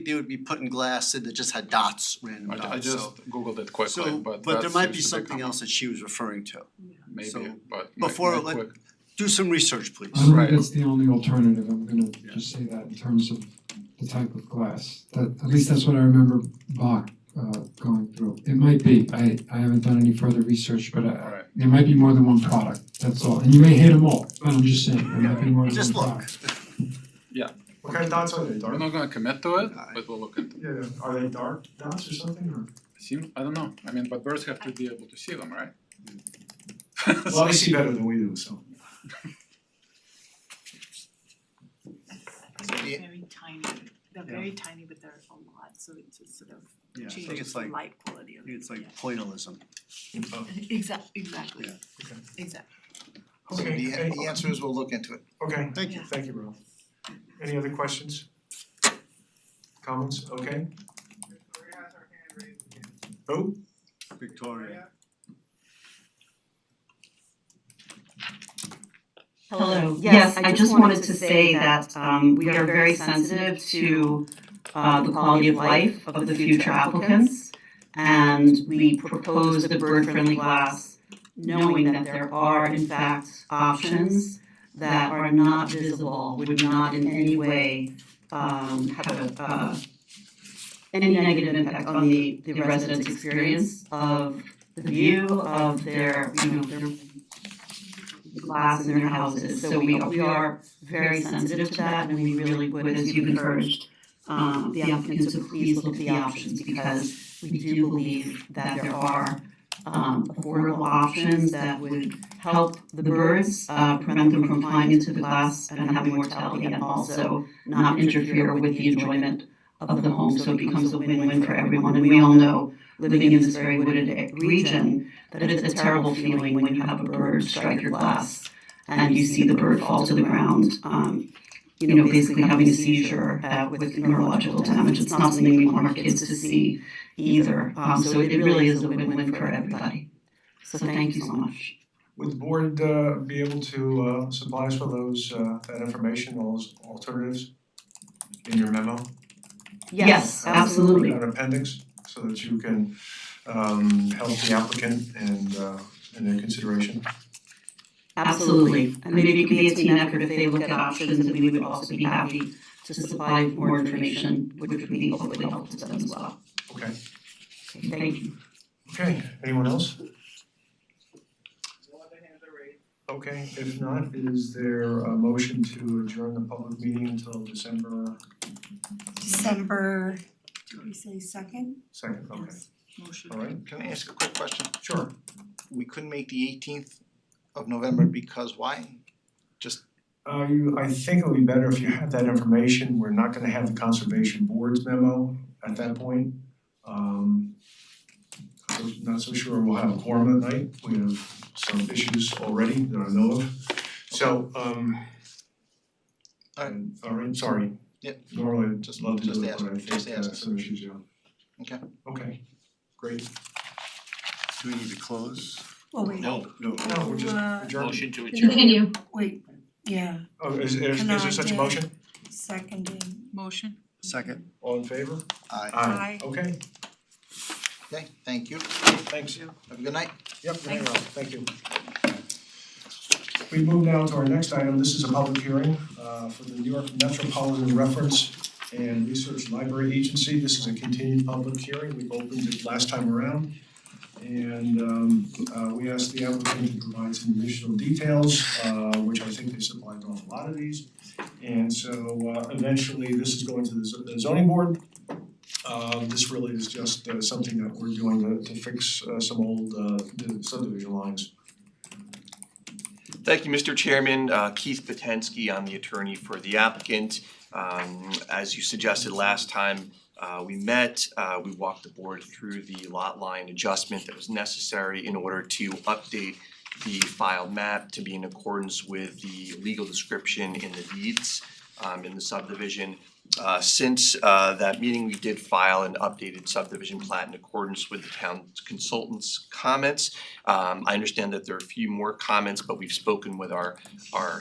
they would be putting glass in that just had dots random dots, I just Googled it quickly, so, but there that might be seems to something common. else that she was referring to. Maybe, so but before my let- quick, Do some research, please. I don't Right. think that's the only alternative, I'm gonna just say that in terms of the type of glass. That, at least that's what I remember Bach going through. It might be, I haven't done any further research, but Right. there might be more than one product, that's all. And you may hit them all, but I'm just saying, there might be more than Just one look. product. What kind of dots are they, we're dark? not gonna commit to it, but we'll look into it. Yeah, are they dark dots or something, or? I don't know, I mean, but birds have to be able to see them, right? Well, they see better than we do, so. they're Yeah. very tiny, they're very tiny, but they're a lot, so it's a sort of Yeah, I think changes it's the like, light quality of it. it's like pointillism. Exactly, Yeah. exactly. So Okay, the answer is we'll look into it. okay, Thank you. thank you, Ralph. Any other questions? Comments, okay? Who? Victoria. Hello, yes, I just wanted to say that we are very sensitive to the quality of life of the future applicants. And we propose the bird-friendly glass, knowing that there are in fact options that are not visible, would not in any way have any negative impact on the residents' experience of the view of their, their glass in their houses. So we are very sensitive to that, and we really would, as you've encouraged, the applicants to please look at the options, because we do believe that there are affordable options that would help the birds, prevent them from flying into the glass and having mortality, and also not interfere with the enjoyment of the home. So it becomes a win-win for everyone. And we all know, living in this very wooded region, that it's a terrible feeling when you have a bird strike your glass and you see the bird fall to the ground, basically having a seizure with neurological damage. It's not something we want our kids to see either. So it really is a win-win for everybody. So thank you so much. Would the board be able to supply us with those that information, those alternatives in your memo? Yes, absolutely. An appendix, so that you can help the applicant and in their consideration? Absolutely. And maybe it could be a team effort if they look at options, and we would also be happy to supply more information, which would be hopefully helpful to them as well. Okay. Thank you. Okay, anyone else? Okay, if not, is there a motion to adjourn the public meeting until December did we say second? 2nd? Okay, Motion. all right, Can I ask a quick question? sure. We couldn't make the 18th of November because why? I think it would be better if you have that information. We're not gonna have the conservation board's memo at that point. I'm not so sure we'll have a quorum that night. We have some issues already that I know of. So, all right, sorry. Yep. Normally I'd Just- love to just do it, ask- but I just think ask. some issues, yeah. Okay. Okay, great. Do we need to close? Oh, wait, No, No, we're just adjourning. motion to adjourn. Continue. wait, yeah, Oh, is there such a motion? seconding. Motion. Second. All in favor? Aye. Aye. Okay, Okay, thank you. thanks. Have a good night. Yep, very well, thank you. We move now to our next item. This is a public hearing for the New York Metropolitan Reference and Research Library Agency. This is a continued public hearing. We opened it last time around. And we asked the applicant to provide some additional details, which I think they supplied an awful lot of these. And so eventually this is going to the zoning board. This really is just something that we're doing to fix some old subdivision lines. Thank you, Mr. Chairman. Keith Potensky, I'm the attorney for the applicant. As you suggested last time we met, we walked the board through the lot line adjustment that was necessary in order to update the filed map to be in accordance with the legal description in the deeds in the subdivision. Since that meeting, we did file an updated subdivision plat in accordance with the town consultant's comments. I understand that there are a few more comments, but we've spoken with our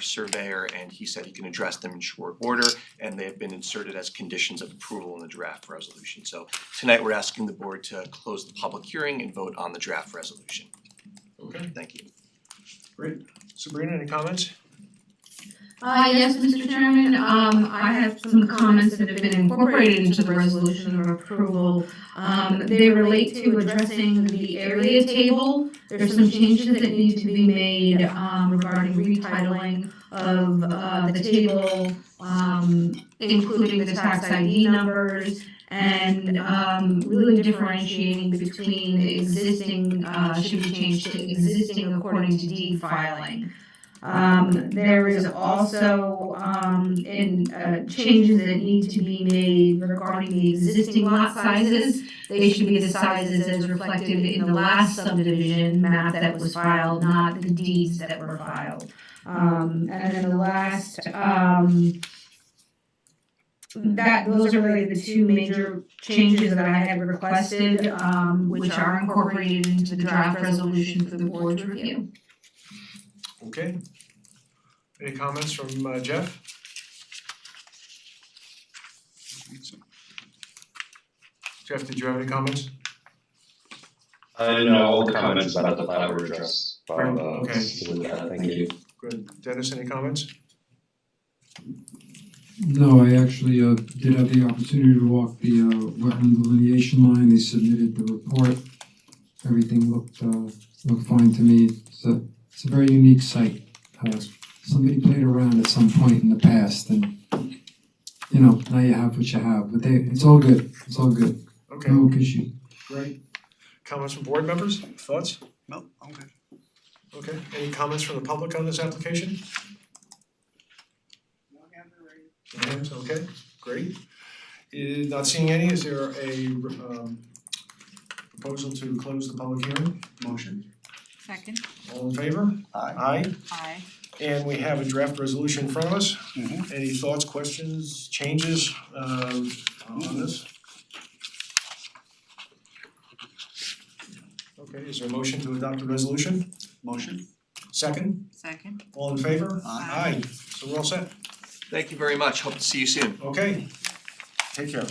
surveyor, and he said he can address them in short order, and they have been inserted as conditions of approval in the draft resolution. So tonight, we're asking the board to close the public hearing and vote on the draft resolution. Okay, Thank you. great. Sabrina, any comments? Yes, Mr. Chairman, I have some comments that have been incorporated into the resolution of approval. They relate to addressing the area table. There's some changes that need to be made, regarding retitling of, the table, including the tax ID numbers, and, really differentiating between the existing, should be changed to existing according to deed filing. There is also changes that need to be made regarding the existing lot sizes. They should be the sizes as reflected in the last subdivision map that was filed, not the deeds that were filed. And then the last, those are really the two major changes that I had requested, which are incorporated into the draft resolution for the board's review. Okay. Any comments from Jeff? Jeff, did you have any comments? No, all the comments about the plat were addressed, Bob, Okay. with that, thank you. Good. Dennis, any comments? No, I actually did have the opportunity to walk the wetland delineation line. They submitted the report. Everything looked fine to me. It's a very unique site. Somebody played around at some point in the past, and you know, now you have what you have. But it's all good. It's all good. Okay, No issue. great. Comments from board members? Thoughts? Nope, I'm good. Okay, any comments from the public on this application? No hands, okay, great. Not seeing any, is there a proposal to close the public hearing? Motion. Second. All in favor? Aye. Aye. And we have a draft resolution in front of us. Mhm. Any thoughts, questions, changes on this? Okay, is there a motion to adopt the resolution? Motion. Second, Second. all in favor? Aye. So we're all set. Thank you very much, hope to see you soon. Okay, take care.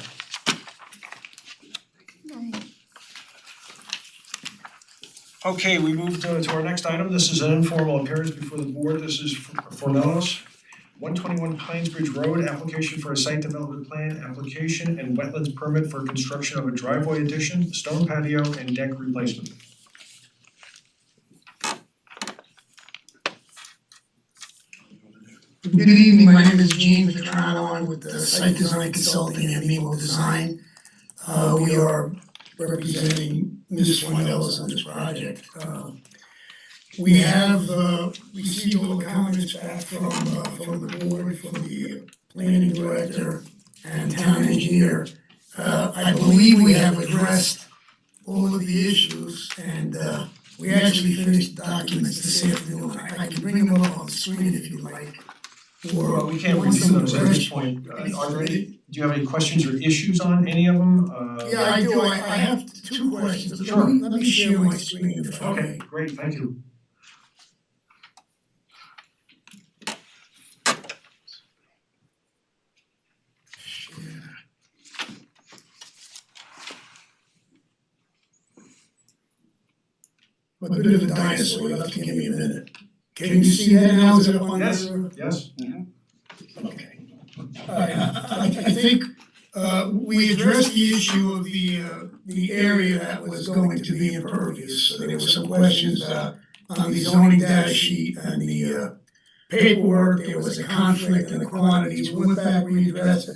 Okay, we moved to our next item. This is an informal appearance before the board. This is for Mellos. 121 Pinesbridge Road, application for a site development plan, application and wetlands permit for construction of a driveway addition, stone patio and deck replacement. Good evening, my name is Gene Vetrano, I'm with the Site Design Consulting and Mimo Design. We are representing Ms. Fornellis on this project. We have received all the comments back from the board, from the planning director and town engineer. I believe we have addressed all of the issues, and we actually finished the documents this afternoon. I can bring them up on the screen if you like. Well, we can't review those at this point. Are there any, do you have any questions or issues on any of them? Yeah, I do. I have two questions. Sure. Let me share my screen if I Okay, may. great, thank you. I'm a bit of a dinosaur, you'll have to give me a minute. Can you see that now? Is it up on Yes, there? yes. Okay. I think we addressed the issue of the area that was going to be impervious. So there were some questions on the zoning data sheet and the paperwork. There was a conflict in the quantities. We went back, we addressed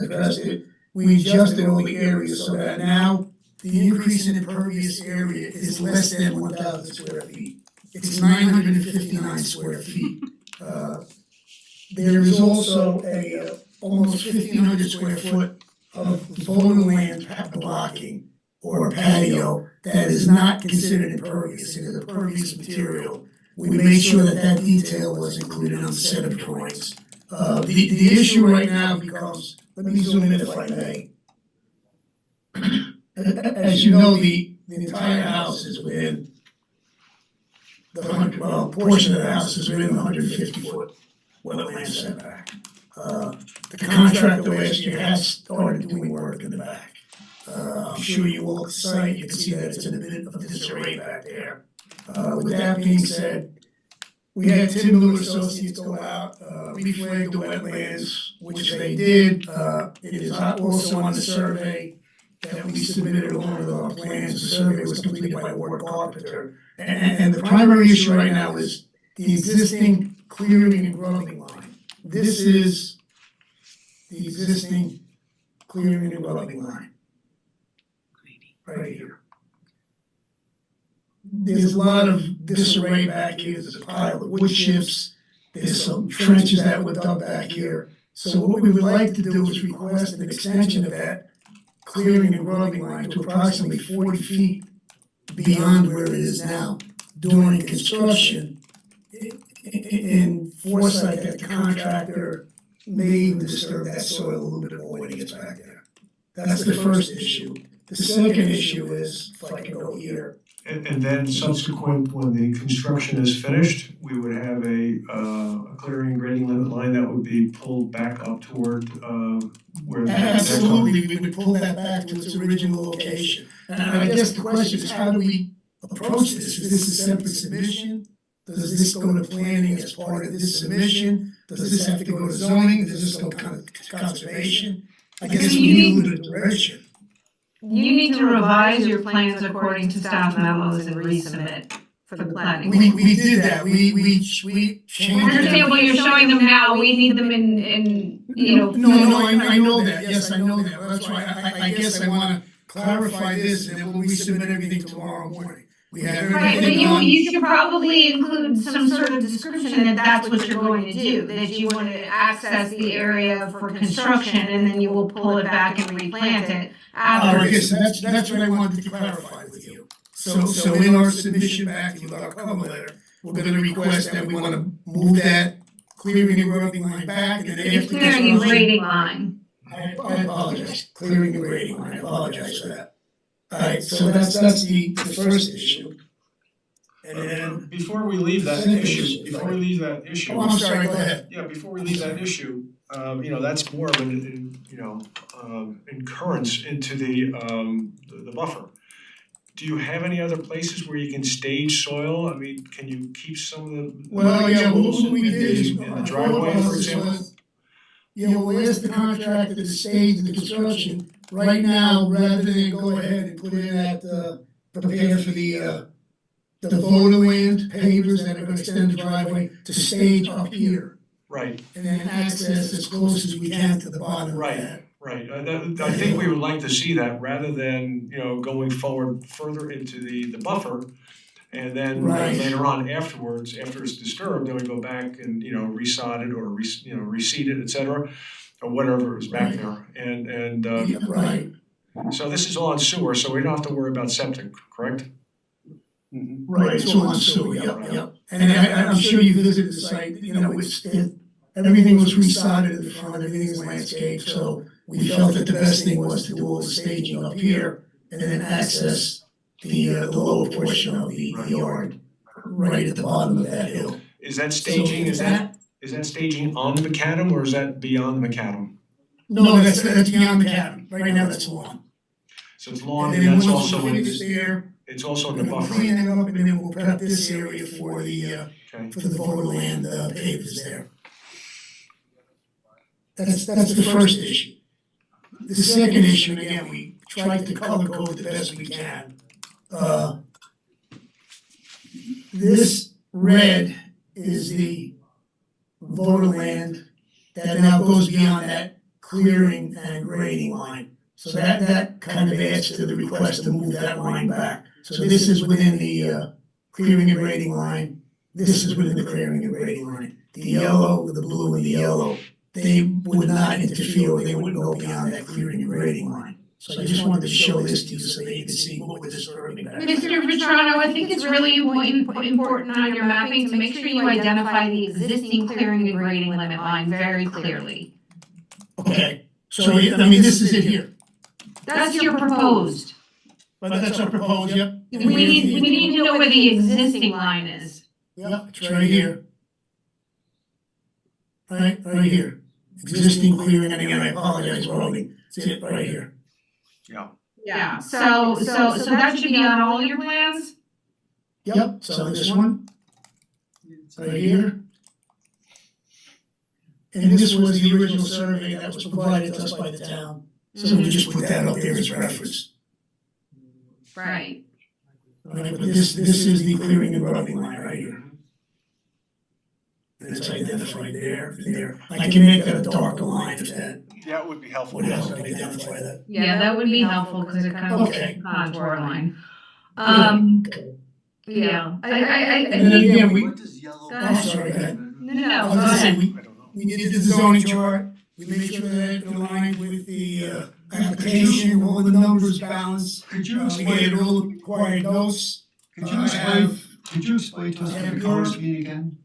it. We adjusted all the areas so that now the increase in impervious area is less than 1,000 square feet. It's 959 square feet. There is also a almost 1,500 square foot of photoland blocking or patio that is not considered impervious. It is a pervious material. We made sure that that detail was included on the set of drawings. The issue right now becomes, let me zoom in if I may. As you know, the entire house is within the portion of the house is within the 150 foot wetland setback. The contractor last year has started doing work in the back. I'm sure you walk the site, you can see that it's in a bit of disarray back there. With that being said, we had Tim Miller Associates go out, reflag the wetlands, which they did. It is also on the survey that we submitted along with our plans. The survey was completed by Ward Carpenter. And the primary issue right now is the existing clearing and grubbing line. This is the existing clearing and grubbing line. Right here. There's a lot of disarray back here. There's a pile of wood chips. There's some trenches that were dug back here. So what we would like to do is request an extension of that clearing and grubbing line to approximately 40 feet beyond where it is now during construction in foresight that the contractor may even disturb that soil a little bit more when he gets back there. That's the first issue. The second issue is, if I can go here, And then subsequent, when the construction is finished, we would have a clearing and grading limit line that would be pulled back up toward where the Absolutely, we would pull that back to its original location. And I guess the question is, how do we approach this? Is this a separate submission? Does this go to planning as part of this submission? Does this have to go to zoning? Does this go kind of to conservation? I guess we need a little direction. You need to revise your plans according to staff memos and resubmit for the planning. We did that, we changed. I understand what you're showing them now, we need them in, you know. No, I know that, yes, I know that, that's why I guess I wanna clarify this, and then when we submit everything tomorrow morning, we have Right, but everything on. you should probably include some sort of description that that's what you're going to do, that you want to access the area for construction and then you will pull it back and replant it after. Yes, that's what I wanted to clarify with you. So in our submission back to you, our cover letter, we're gonna request that we wanna move that clearing and grading line back, and then after. Clearing and grading line. I apologize, clearing and grading line, I apologize for that. Alright, so that's the first issue. And then. Before we leave that Second issue, issue. before we leave that issue. Oh, I'm sorry, go ahead. Yeah, before we leave that issue, you know, that's more of an, incurrence into the buffer. Do you have any other places where you can stage soil? I mean, can you keep some of the Well, yeah, what we did is. in the driveway, for example? Yeah, we'll ask the contractor to stage the construction right now, rather than go ahead and put in that, prepare for the photoland pavers that are gonna extend the driveway to stage up here. Right, And then access as close as we can to the bottom of that. right. I think we would like to see that rather than, going forward further into the buffer. And then Right. later on afterwards, after it's disturbed, then we go back and, resod it or reseed it, et cetera, or whatever is back there. And Yeah, right, so this is all on sewer, so we don't have to worry about septic, correct? right, it's all on sewer, yep. And I'm sure you visited the site, everything was resodded in the front, everything is landscaped, so we felt that the best thing was to do all the staging up here and then access the lower portion of the yard, right at the bottom of that hill. Is that staging, is that staging on the macadam or is that beyond the macadam? No, that's beyond the cabin, right now that's lawn. So it's lawn And and then that's once also we in finish there, it's also in we're the gonna buffer, clean it up and then we'll prep this area for the okay? for the Voderland pavers there. That's the first issue. The second issue, and again, we tried to color code the best we can. This red is the Voderland that now goes beyond that clearing and grading line. So that kind of adds to the request to move that line back. So this is within the clearing and grading line. This is within the clearing and grading line. The yellow, the blue and the yellow, they would not interfere, or they wouldn't go beyond that clearing and grading line. So I just wanted to show this to you so that you can see what we're disturbing back there. Mr. Vitrano, I think it's really important on your mapping to make sure you identify the existing clearing and grading limit line very clearly. Okay, so I mean, this is it here. That's your proposed. But that's our proposed, yep. We need to know where the existing line is. Yep, it's right here. Right here. Existing clearing, and again, I apologize for holding, it's it right here. Yeah, so that should be on all your plans? Yep, so this one, right here. And this was the original survey that was provided to us by the town, so we just put that up there as reference. Right. Right, but this is the clearing and grading line right here. And it's identified there. I can make that a darker line if that Yeah, it would be helpful. would help identify that. Yeah, that would be helpful because it kind of Okay. contour line. Yeah, I And then again, we, What does yellow? Go I'm ahead. sorry, go ahead. No, I go was gonna say, ahead. we did the zoning chart, we made sure that it aligned with the application, all the numbers balanced. Could you We explain, gave all the required notes. could you explain to us I have the color yours. scheme again?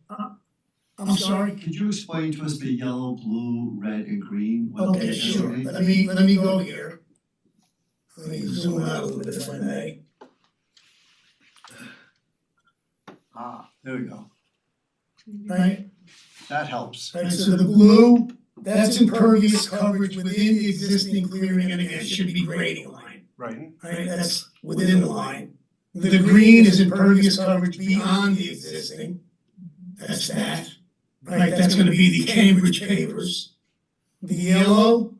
I'm sorry. Could you explain to us the yellow, blue, red and green? What they Okay, sure, designate? let me go here. Let me zoom out a little bit if I may. There we go. right? That helps. Right, so the blue, that's impervious coverage within the existing clearing, and again, it should be grading line, Right. right? That's within the line. The green is impervious coverage beyond the existing. That's that, right? That's gonna be the Cambridge pavers. The yellow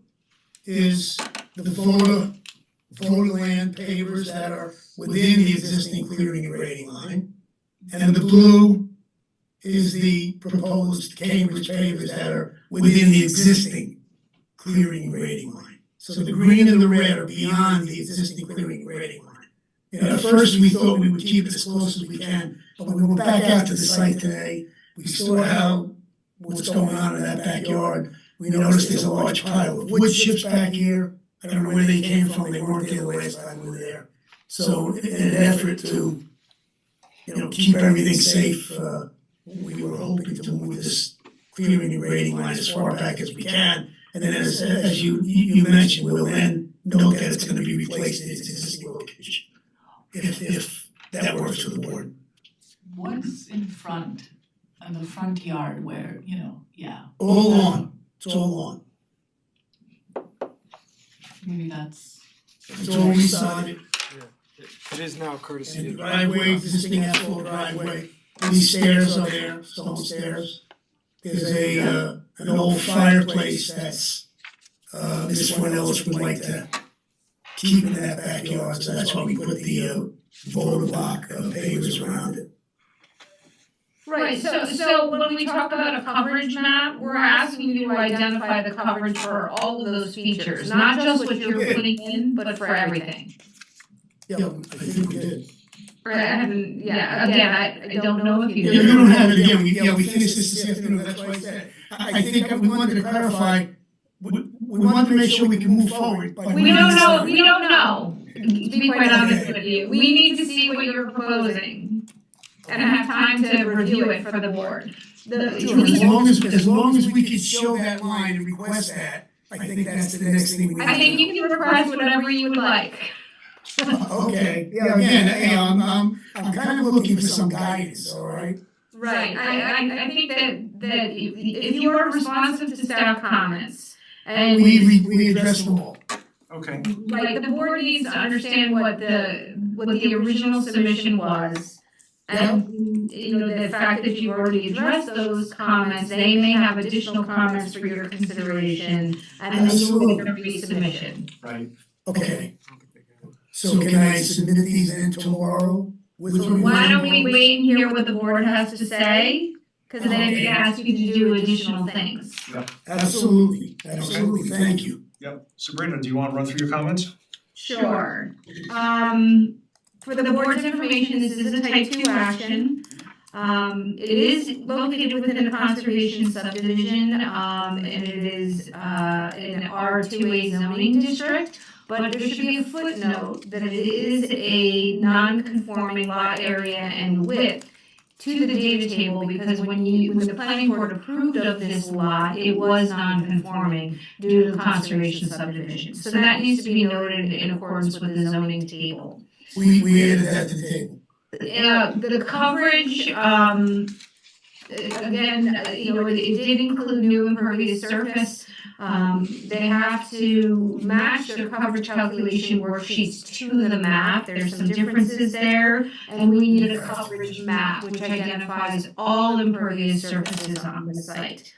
is the Vodaland pavers that are within the existing clearing and grading line. And the blue is the proposed Cambridge pavers that are within the existing clearing and grading line. So the green and the red are beyond the existing clearing and grading line. You know, at first we thought we would keep it as close as we can, but when we went back out to the site today, we saw how, what's going on in that backyard. We noticed there's a large pile of wood chips back here. I don't know where they came from, they weren't there the last time we were there. So in an effort to, you know, keep everything safe, we were hoping to move this clearing and grading line as far back as we can. And then as you mentioned, we'll then note that it's gonna be replaced in its existing location. If that works for the board. What's in front, on the front yard where, All lawn, it's all lawn. maybe that's. It's all resodded. It is now courtesy And of. the driveway, existing asphalt driveway, these stairs are there, stone stairs. There's an old fireplace that's, Ms. Cornelis would like to keep in that backyard, so that's why we put the Voda block pavers around it. Right, so when we talk about a coverage map, we're asking you to identify the coverage for all of those features, not just what you're putting in, but for everything. Yeah, I think we did. Right, I haven't, again, I don't know if you Yeah, do. you don't have it again, we finished this afternoon, that's why I said, I think we wanted to clarify, we wanted to make sure we can move forward. by We don't know, to be quite honest with you, we need to see what you're proposing and have time to review it for the board. Sure, as long as we can show that line and request that, I think that's the next thing we need to do. I think you can request whatever you would like. Okay, yeah, again, I'm kind of looking for some guidance, all right? Right, I think that if you are responsive to staff comments and. We addressed them all. Okay. Like, the board needs to understand what the original submission was. And, you know, the fact that you've already addressed those comments, they may have additional comments for your consideration, and then you will make a resubmission. Right. Okay. So can I submit these in tomorrow? Why don't we wait and hear what the board has to say? Cause then it asks you to do additional things. Yep. Absolutely, thank you. Yep. Sabrina, do you want to run through your comments? Sure. For the board's information, this is a type 2 action. It is located within a conservation subdivision, and it is in an R2A zoning district. But there should be a footnote that it is a non-conforming lot area and width to the data table, because when the planning board approved of this lot, it was non-conforming due to the conservation subdivision. So that needs to be noted in accordance with the zoning table. We added that to the table. The coverage, again, you know, it did include new impervious surface. They have to match their coverage calculation worksheets to the map. There's some differences there, and we need a coverage map which identifies all impervious surfaces on the site.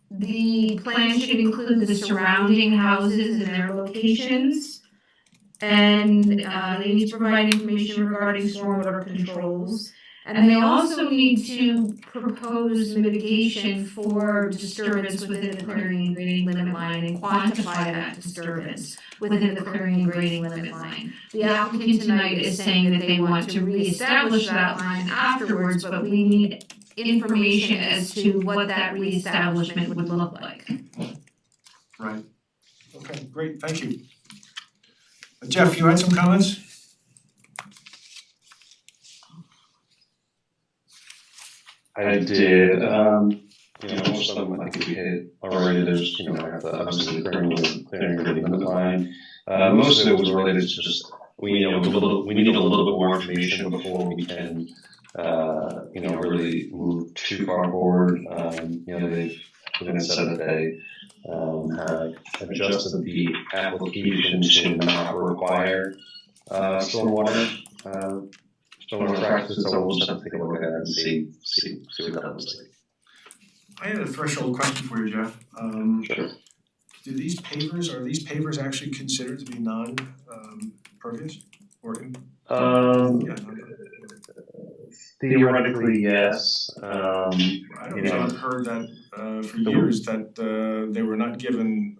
The plan should include the surrounding houses and their locations. And they need to provide information regarding stormwater controls. And they also need to propose mitigation for disturbance within the clearing and grading limit line and quantify that disturbance within the clearing and grading limit line. The applicant tonight is saying that they want to reestablish that line afterwards, but we need information as to what that reestablishment would look like. Right. Okay, great, thank you. Jeff, you had some comments? I did, most of them I think we hit already. There's, I got the obviously the clearing and limit line. Most of it was related to just we need a little bit more information before we can really move too far forward. They've said that they have adjusted the application to not require stormwater practices, so we'll just have to take a look at it and see what that looks like. I had a threshold question for you, Jeff. Sure. Are these pavers actually considered to be pervious or? Theoretically, yes. I've heard that for years that they were not given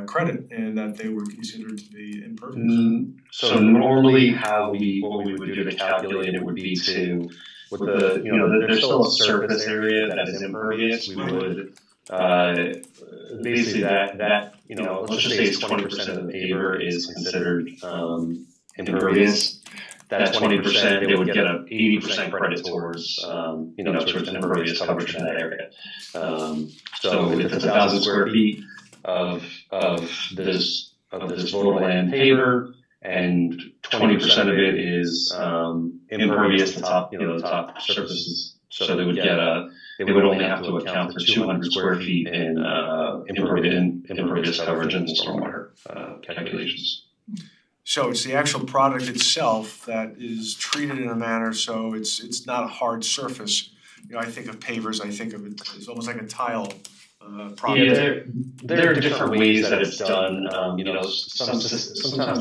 credit and that they were considered to be impervious. So normally what we would do to calculate it would be to, with there's still a surface area that is impervious, we would basically that let's just say it's 20% of the paver is considered impervious. That 20%, they would get a 80% credit towards towards impervious coverage in that area. So if it's 1,000 square feet of this Votoland paver, and 20% of it is impervious, the top surfaces, so they would only have to account for 200 square feet in impervious coverage in the stormwater calculations. So it's the actual product itself that is treated in a manner so it's not a hard surface. I think of pavers, I think of it as almost like a tile product. Yeah, there are different ways that it's done. Sometimes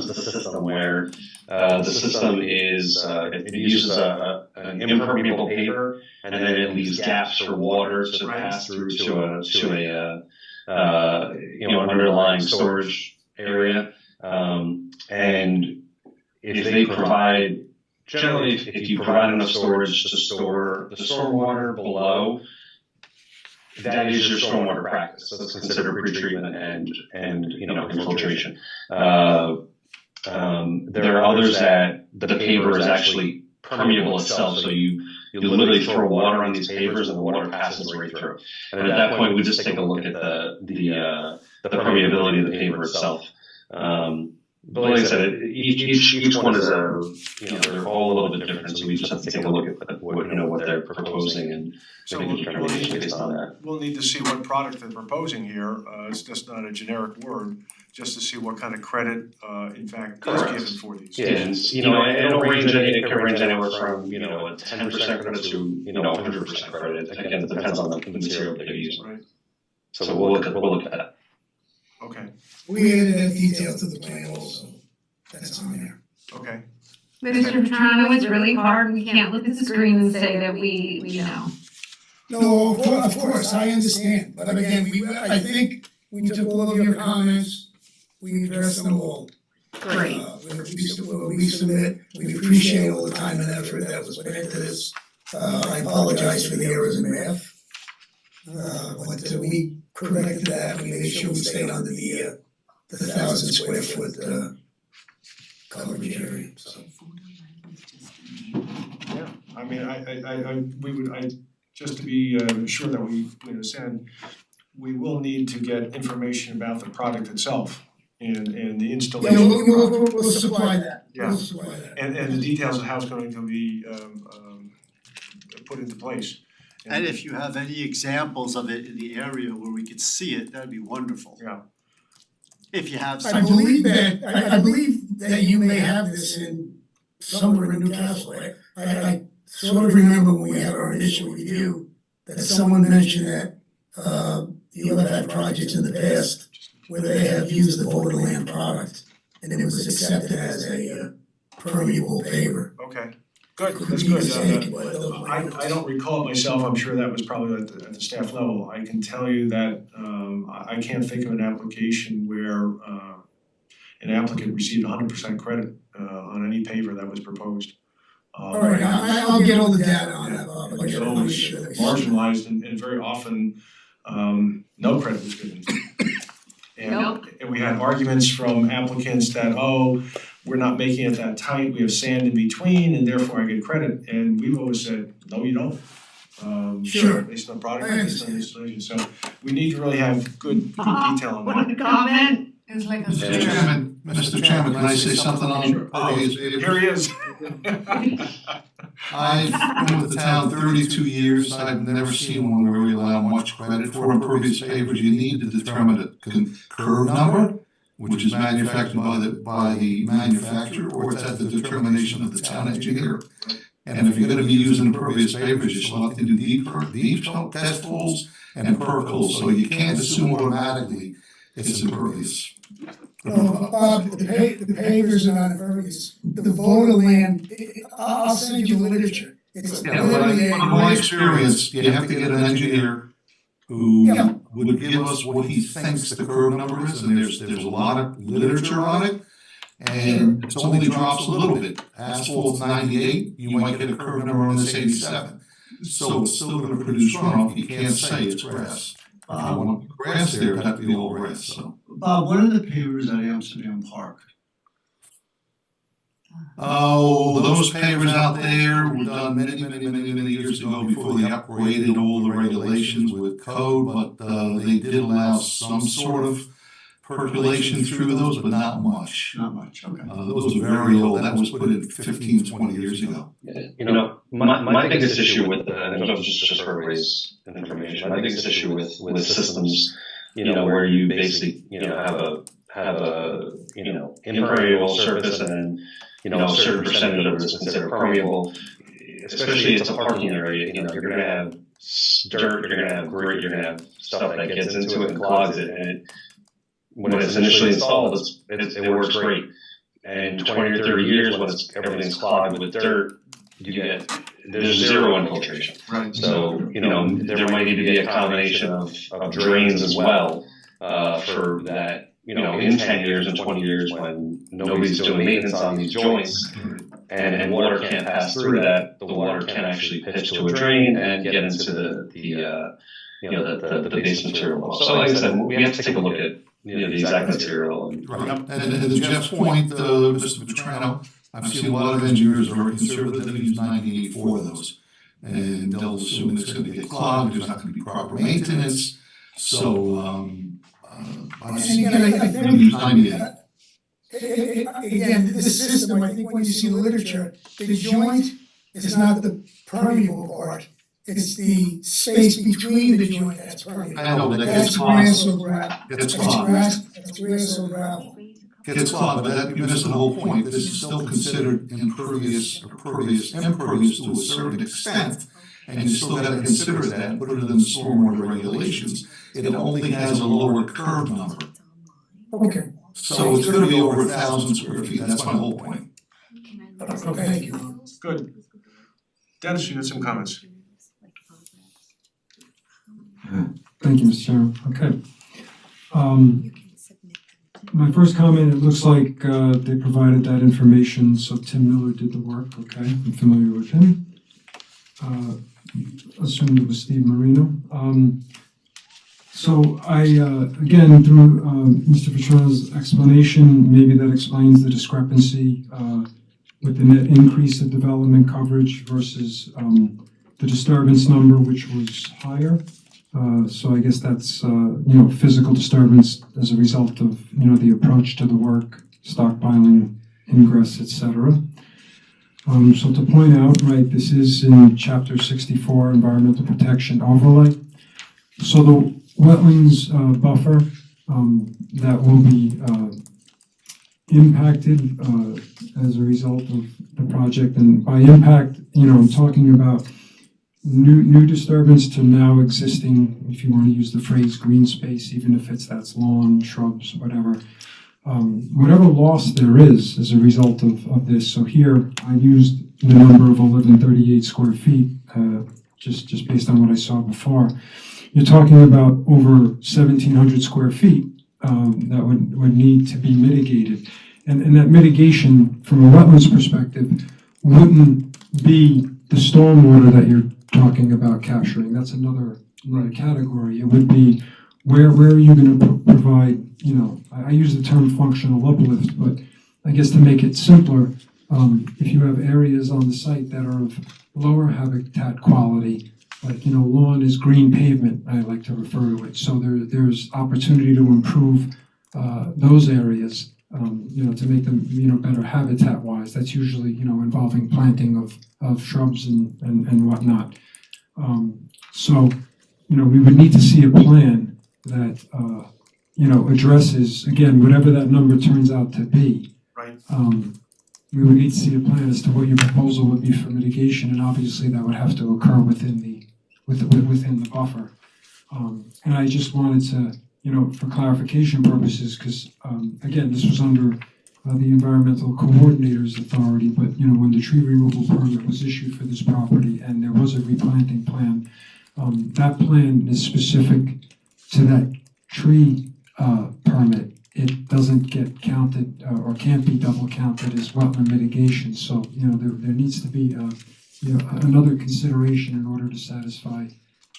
the system where the system is it uses an impermeable paver and then it leaves gaps for water to pass through to an underlying storage area. And if they provide, generally, if you provide enough storage to store the stormwater below, that is your stormwater practice. So it's considered pretreatment and infiltration. There are others that the paver is actually permeable itself, so you literally throw water on these pavers and the water passes right through. And at that point, we just take a look at the permeability of the paver itself. But like I said, each one is they're all a little bit different, so we just have to take a look at what they're proposing and make a determination based on that. We'll need to see what product they're proposing here. It's just not a generic word, just to see what kind of credit in fact is given for these. Yeah, and it can range anywhere from a 10% credit to 100% credit. Again, it depends on the material they're using. Right. So we'll look at that. Okay. We added that detail to the plan also, that's on there. Okay. Mr. Petrano, it's really hard, we can't look at the screen and say that we know. No, of course, I understand, but again, I think we took all of your comments, we addressed them all. Great. We submit, we appreciate all the time and effort that was put into this. I apologize for the errors in math. But we corrected that, we made sure we stayed under the 1,000 square foot coverage area, so. Yeah, I mean, just to be sure that we understand, we will need to get information about the product itself and the installation. Yeah, we'll supply that, Yeah. we'll supply that. And the details of how it's going to be put into place. And if you have any examples of it in the area where we could see it, that'd be wonderful. Yeah. If you have I some. believe that you may have this in somewhere in Newcastle. I sort of remember when we had our initial review that someone mentioned that you have had projects in the past where they have used the Votoland product and it was accepted as a permeable paver. Okay. Good, that's good. I don't recall myself, I'm sure that was probably at the staff level. I can tell you that I can't think of an application where an applicant received 100% credit on any paver that was proposed. All right, I'll get all the data on that, Bob. It was always marginalized and very often no credit was given. And we had arguments from applicants that, we're not making it that tight, we have sand in between and therefore I get credit. And we've always said, no, you don't. Sure. Based on product, based on installation. So we need to really have good detail on that. One comment. It's like a Mr. Chairman, Mr. Chairman, can I say something on impervious pavers? Here he is. I've been with the town 32 years, I've never seen one where we allow much credit for impervious pavers. You need to determine a curve number, which is manufactured by the manufacturer, or it's at the determination of the town engineer. And if you're gonna be using impervious pavers, you still have to do deep test holes and perk holes, so you can't assume automatically it's impervious. Bob, the pavers are not impervious. The voter land, I'll send you literature. It's Yeah, but from my experience, you have to get an engineer who would give us what he thinks the curve number is, and there's a lot of literature on it. And it only drops a little bit. Asphalt's 98, you might get a curve number on this 87. So it's still gonna produce runoff, you can't say it's grass. If you want grass there, it'd have to be all grass, so. Bob, what are the pavers at Amsterdam Park? Oh, those pavers out there were done many years ago before they upgraded all the regulations with code, but they did allow some sort of percolation through those, but not much. Not much, okay. Those are very old, that was put in 15, 20 years ago. You know, my biggest issue with, and I don't just for raise information, my biggest issue with systems, you know, where you basically, you know, have a, you know, impermeable surface and then, you know, a certain percentage of it is considered permeable, especially it's a parking area, you know, you're gonna have dirt, you're gonna have grit, you're gonna have stuff that gets into it and clogs it, and when it's initially installed, it works great. And 20 or 30 years, when everything's clogged with dirt, there's zero infiltration. Right. So, you know, there might need to be a combination of drains as well, for that, you know, in 10 years and 20 years when nobody's doing maintenance on these joints and water can't pass through that, the water can actually pitch to a drain and get into the base material. So like I said, we have to take a look at, you know, the exact material. Right, and to Jeff's point, Mr. Vetrano, I've seen a lot of engineers are very conservative, they use 98 for those. And they'll assume it's gonna get clogged, there's not gonna be proper maintenance, so, I think use 98. Again, this system, I think when you see the literature, the joint is not the permeable part. It's the space between the joint that's permeable. I know, but that That's gets clogged. grass or gravel. Gets That's clogged. grass or gravel. Gets clogged, but that, you missed the whole point, this is still considered impervious to a certain extent. And you still gotta consider that and put it in the stormwater regulations. It only has a lower curve number. Okay. So it's gonna be over 1,000 square feet, that's my whole point. Okay, thank you. Good. Dennis, you had some comments? Thank you, Mr. Chairman. Okay. My first comment, it looks like they provided that information, so Tim Miller did the work, okay? I'm familiar with him. Assumed it was Steve Marino. So I, again, through Mr. Vetrano's explanation, maybe that explains the discrepancy with the net increase of development coverage versus the disturbance number, which was higher. So I guess that's, physical disturbance as a result of, the approach to the work, stockpiling, ingress, etc. So to point out, right, this is in Chapter 64, Environmental Protection Overlay. So the wetlands buffer that will be impacted as a result of the project, and by impact, I'm talking about new disturbance to now existing, if you want to use the phrase green space, even if that's lawn, shrubs, whatever. Whatever loss there is as a result of this. So here I used the number of 1138 square feet, just based on what I saw before. You're talking about over 1,700 square feet that would need to be mitigated. And that mitigation from a wetlands perspective wouldn't be the stormwater that you're talking about capturing. That's another category. It would be where are you going to provide, I use the term functional uplift, but I guess to make it simpler, if you have areas on the site that are of lower habitat quality, like, lawn is green pavement, I like to refer to it. So there's opportunity to improve those areas to make them, better habitat wise. That's usually, involving planting of shrubs and whatnot. So, we would need to see a plan that, addresses, again, whatever that number turns out to be. Right. We would need to see a plan as to what your proposal would be for mitigation, and obviously that would have to occur within the buffer. And I just wanted to, for clarification purposes, because again, this was under the environmental coordinator's authority, but when the tree removal permit was issued for this property and there was a replanting plan, that plan is specific to that tree permit. It doesn't get counted or can't be double counted as wetland mitigation. So there needs to be another consideration in order to satisfy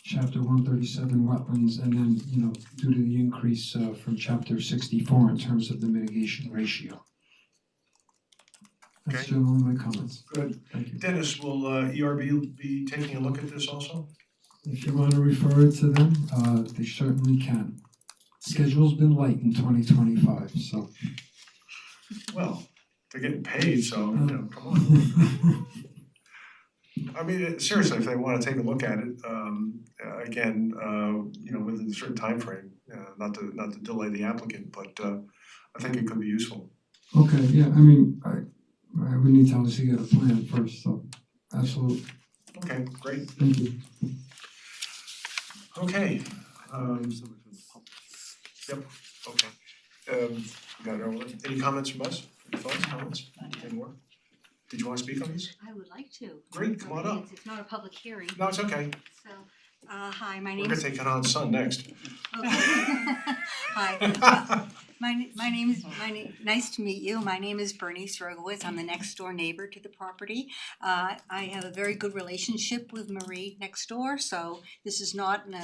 Chapter 137 wetlands, and then due to the increase from Chapter 64 in terms of the mitigation ratio. That's Okay. generally my comments. Good. Thank you. Dennis, will ERB be taking a look at this also? If you want to refer it to them, they certainly can. Schedule's been light in 2025, so. Well, they're getting paid, so, come on. I mean, seriously, if they wanna take a look at it, again, within a certain timeframe, not to delay the applicant, but I think it could be useful. Okay, yeah, I mean, I would need to obviously get a plan first, so absolutely. Okay, great. Thank you. Okay, yep, okay. Got it over. Any comments from us? Any thoughts, comments? Any more? Did you wanna speak on these? I would like to. Great, come on up. It's not a public hearing. No, it's okay. So, hi, my We're name gonna is. take Kanan's son next. Okay. Hi, nice to meet you. My name is Bernice Rogowitz. I'm the next door neighbor to the property. I have a very good relationship with Marie next door, so this is not an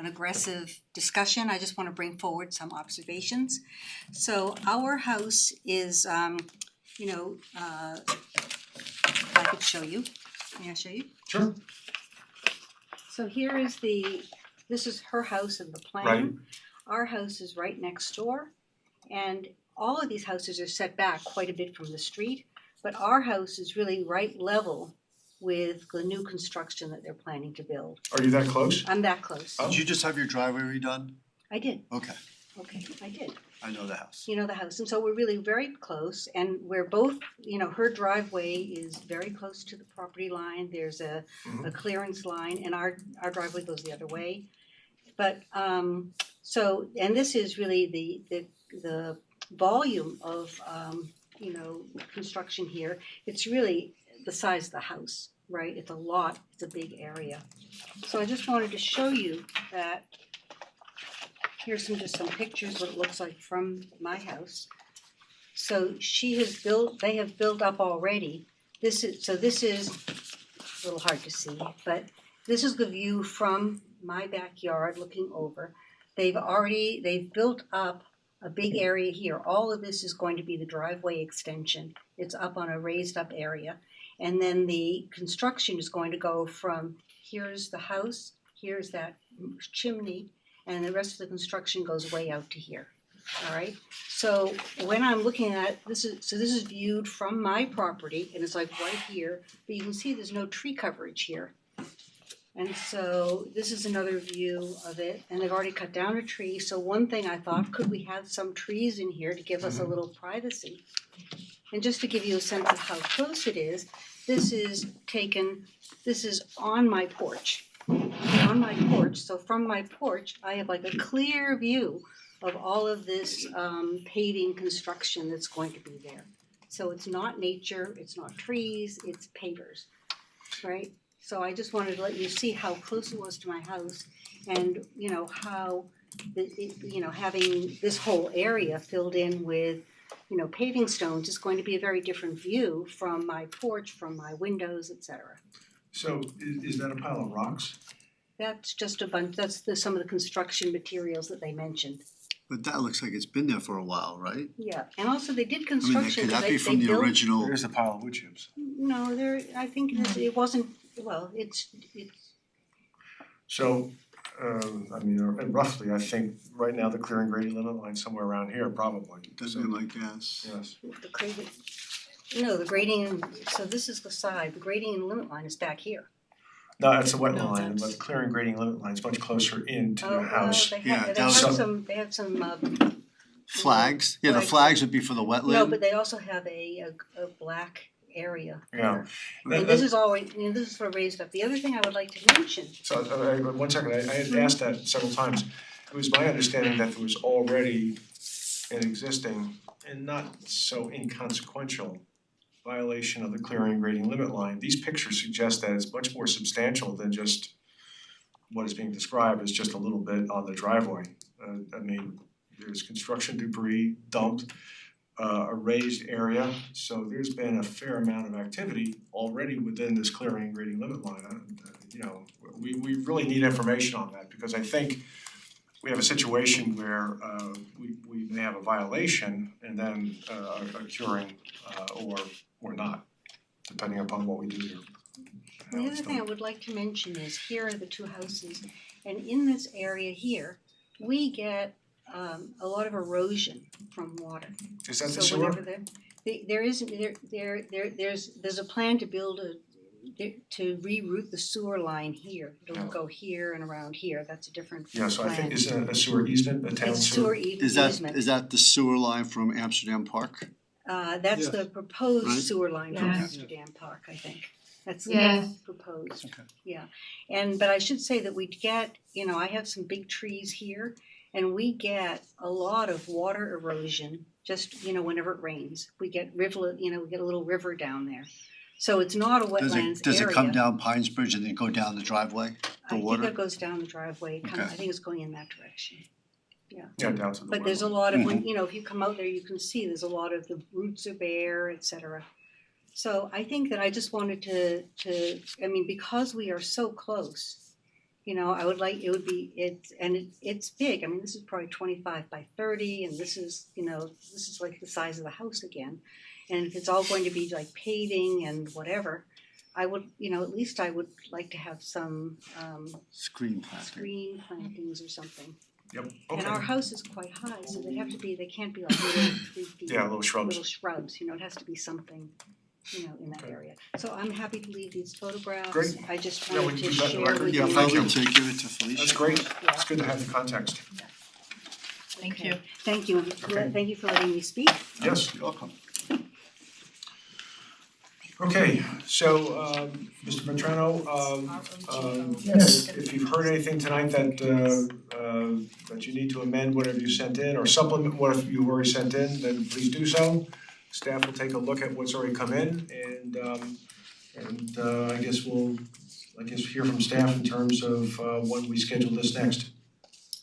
aggressive discussion. I just want to bring forward some observations. So our house is, if I could show you. May I show you? Sure. So here is this is her house in the plan. Right. Our house is right next door, and all of these houses are set back quite a bit from the street, but our house is really right level with the new construction that they're planning to build. Are you that close? I'm that close. Did you just have your driveway redone? I did. Okay, Okay, I did. I know the house. You know the house, and so we're really very close, and we're both, her driveway is very close to the property line. There's a clearance line, and our driveway goes the other way. But so, and this is really the volume of construction here. It's really the size of the house, right? It's a lot. It's a big area. So I just wanted to show you that. Here's just some pictures what it looks like from my house. So they have built up already. This is a little hard to see, but this is the view from my backyard looking over. They've built up a big area here. All of this is going to be the driveway extension. It's up on a raised up area. And then the construction is going to go from here's the house, here's that chimney, and the rest of the construction goes way out to here. All right. So when I'm looking at this is viewed from my property, and it's like right here, but you can see there's no tree coverage here. And so this is another view of it, and they've already cut down a tree. So one thing I thought, could we have some trees in here to give us a little privacy? And just to give you a sense of how close it is, this is on my porch. On my porch, so from my porch, I have like a clear view of all of this paving construction that's going to be there. So it's not nature, it's not trees, it's pavers, right? So I just wanted to let you see how close it was to my house, and how having this whole area filled in with paving stones is going to be a very different view from my porch, from my windows, etc. So is that a pile of rocks? That's just a bunch, some of the construction materials that they mentioned. But that looks like it's been there for a while, right? Yeah, and also they did I mean, construction, could that they be from the built. original? There's a pile of wood chips. No, I think it wasn't, well, it's. So I mean, roughly, I think right now the clearing grading limit line's somewhere around here, probably. That'd be my guess. Yes. The grading, no, the grading, so this is the side, the grading and limit line is back here. No, that's a wet No, line, but that's- the clearing grading limit line's much closer into the Oh, house. well, Yeah, they that have was- some Flags, yeah, the Flags. flags would be for the wetland. no, but they also have a black area Yeah. here. And this is always, this is sort of raised up. The other thing I would like to mention, So, 1 second, I had asked that several times. It was my understanding that there was already an existing and not so inconsequential violation of the clearing and grading limit line. These pictures suggest that it's much more substantial than just what is being described as just a little bit on the driveway. I mean, there's construction debris dumped, a raised area, so there's been a fair amount of activity already within this clearing and grading limit line. You know, we really need information on that, because I think we have a situation where we may have a violation and then a curing or not, depending upon what we do here. the other thing I would like to mention is here are the two houses. And in this area here, we get a lot of erosion from water. Is that the So sewer? whenever there's a plan to build to reroute the sewer line here. It'll Yeah. go here and around here. That's a different Yeah, so I plan. think is a sewer easement, a town It's sewer? easement. Is that the sewer line from Amsterdam Park? That's Yes. the proposed Right. sewer line from Yes. Amsterdam Park, I think. That's Yes. proposed. Okay. Yeah, but I should say that we get, I have some big trees here, and we get a lot of water erosion just, whenever it rains. We get rivulet, we get a little river down there. So it's not a wetlands area. Does it come down Pines Bridge and then go down the driveway, the I water? think it goes down the driveway. It comes- Okay. I think it's going in that direction. Yeah, down to the But there's a wetland. lot of, if you come out there, you can see there's a lot of the roots are bare, et cetera. So I think that I just wanted to, because we are so close, I would like, it's big. I mean, this is probably 25 by 30, and this is like the size of the house again. And if it's all going to be like paving and whatever, I would, at least I would like to have some Screen planting. screen plantings or something. Yep, And our okay. house is quite high, so they can't be like little 3 feet. Yeah, little shrubs. Little shrubs, it has to be something, in that area. So I'm happy to leave these photographs. Great. I just Yeah, we wanted can to keep that in share the record. with Yeah, you. thank you. To give it to Felicia. That's great. It's good to have the context. Thank you. Thank you, Okay. thank you for letting me speak. Yes. You're welcome. Okay, so Mr. Ventrano, Yes. if you've heard anything tonight that you need to amend whatever you sent in or supplement what you've already sent in, then please do so. Staff will take a look at what's already come in and I guess we'll hear from staff in terms of when we schedule this next,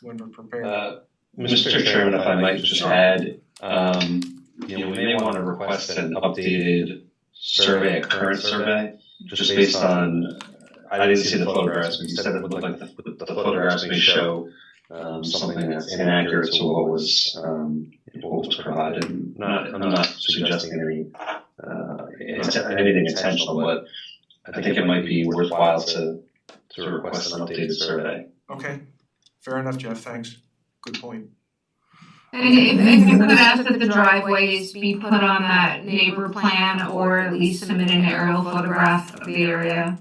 when we're prepared. Mr. Chairman, if I might just add, we may want to request an updated survey, a current survey, just based on, I didn't see the photographs, but you said it looked like the photographs may show something that's inaccurate to what was provided. I'm not suggesting anything intentional, but I think it might be worthwhile to request an updated survey. Okay, fair enough, Jeff, thanks. Good point. And if you could ask that the driveways be put on that neighbor plan or at least submit an aerial photograph of the area.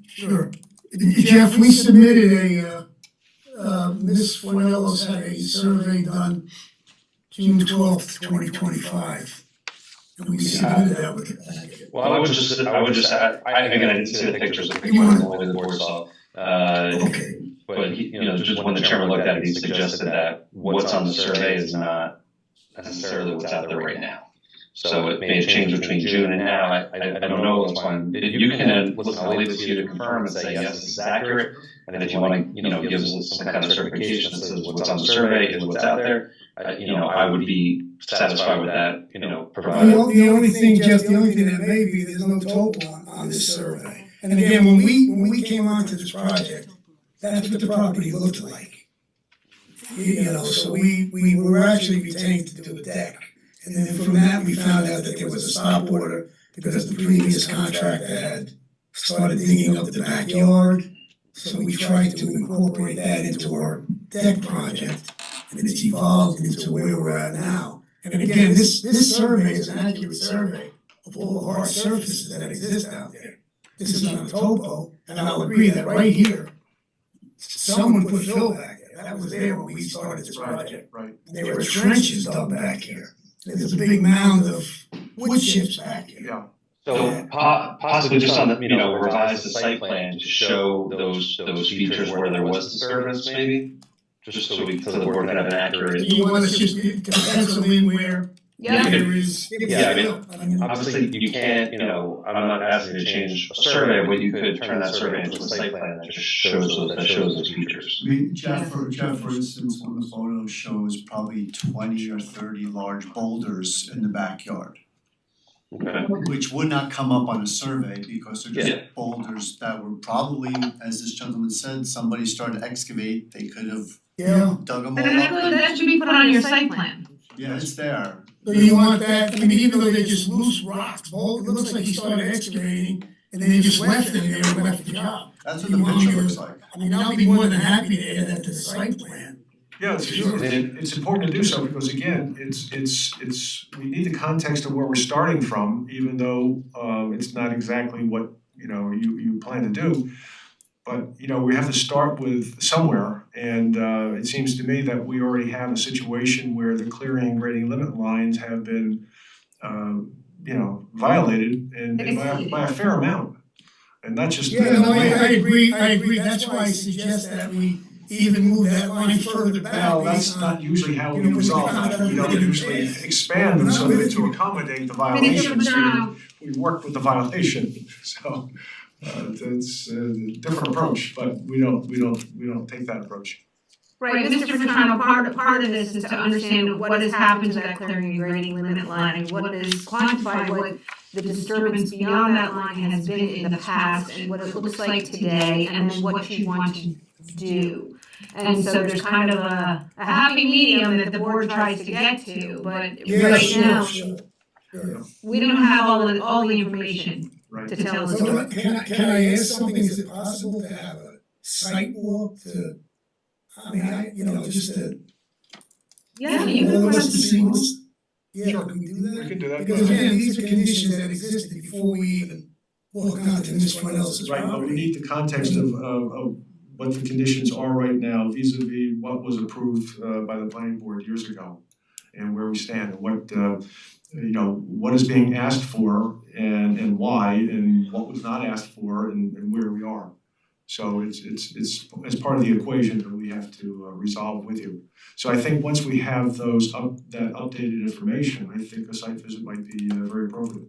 Sure. Jeff, we submitted Ms. Fornello's had a survey done June 12th, 2025. And we submitted that with the packet. Well, I would just add, I didn't see the pictures, the pictures only the board saw. Okay. But just when the chairman looked at it, he suggested that what's on the survey is not necessarily what's out there right now. So it may have changed between June and now, I don't know, that's fine. You can, listen, I'll leave it to you to confirm and say, yes, this is accurate. And if you wanna, give us some kind of certification that says what's on the survey is what's out there, I would be satisfied with that, provided. The only thing, Jeff, that may be, there's no topo on this survey. And again, when we came onto this project, that's what the property looked like. So we were actually retained to do a deck. And then from that, we found out that there was a stop order because the previous contractor had started digging up the backyard. So we tried to incorporate that into our deck project, and it's evolved into where we're at now. And again, this survey is an accurate survey of all the hard surfaces that exist out there. This is not a topo, and I'll agree that right here, someone put fill back there. That was there when we started this project. Right. There were trenches dug back here. There's a big mound of wood chips back here. Yeah. So possibly just on the, revise the site plan to show those features where there was disturbance maybe? Just so the board can have an accurate. You want us just to pencil in where there is. Yeah, I mean, obviously you can't, I'm not asking you to change a survey, but you could turn that survey into a site plan that just shows those features. I mean, Jeff, for instance, one of the photos shows probably 20 or 30 large boulders in the backyard. Okay. Which would not come up on a survey because they're just boulders that were probably, as this gentleman said, somebody started to excavate, they could have dug them all up. That should be put on your site plan. Yeah, it's there. So you want that, I mean, even though they're just loose rocks, it looks like he started excavating and then he just left them there and left the job. That's what the picture looks like. I mean, I'll be more than happy to add that to the site plan. Yeah, it's important to do so because again, it's we need the context of where we're starting from, even though it's not exactly what you plan to do. But we have to start with somewhere, and it seems to me that we already have a situation where the clearing and grading limit lines have been violated and by a fair amount, and not just. Yeah, no, I agree. That's why I suggest that we even move that line further back. No, that's not usually how we resolve that. We don't usually expand them so that to accommodate the violations. We work with the violation, so it's a different approach, but we don't take that approach. Right, Mr. Petrano, part of this is to understand what has happened to that clearing and grading limit line and what is quantified, what the disturbance beyond that line has been in the past and what it looks like today, and then what you want to do. And so there's kind of a happy medium that the board tries to get to, but right now, we don't have all the information to tell us. So can I ask something, is it possible to have a site walk to, just to. Yeah, you can to see what's. Sure. Can we do that? We can do that. Because again, these are conditions that existed before we even walk onto Mr. Ellis's Right, but we property. need the context of what the conditions are right now vis-a-vis what was approved by the planning board years ago and where we stand and what is being asked for and why and what was not asked for and where we are. So it's part of the equation that we have to resolve with you. So I think once we have that updated information, I think a site visit might be very appropriate.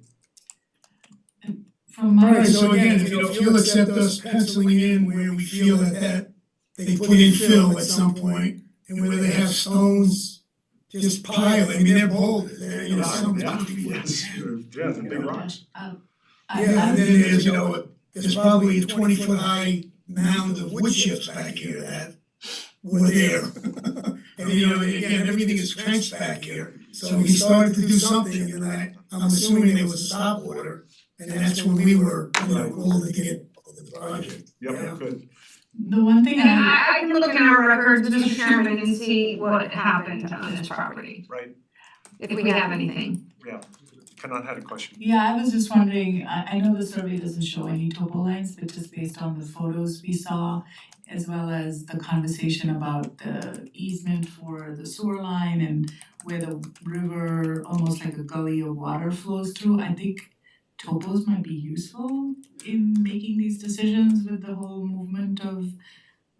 From my Alright, so again, if you'll accept us penciling in where we feel that they put in fill at some point and where they have stones just piled, I mean, they're boulders, they're, some. Yes, they're big rocks. Yeah, and then there's, there's probably a 20-foot high mound of wood chips back here that were there. And again, everything is trenched back here. So we started to do something, and I'm assuming there was a stop order, and that's when we were, called to get the project. Yep, good. The one thing I can look in our records, Mr. Chairman, and see what happened on this property. Right. If we have anything. Yeah, Kanan had a question. Yeah, I was just wondering, I know the survey doesn't show any topo lines, but just based on the photos we saw, as well as the conversation about the easement for the sewer line and where the river, almost like a gully of water flows through, I think topos might be useful in making these decisions with the whole movement of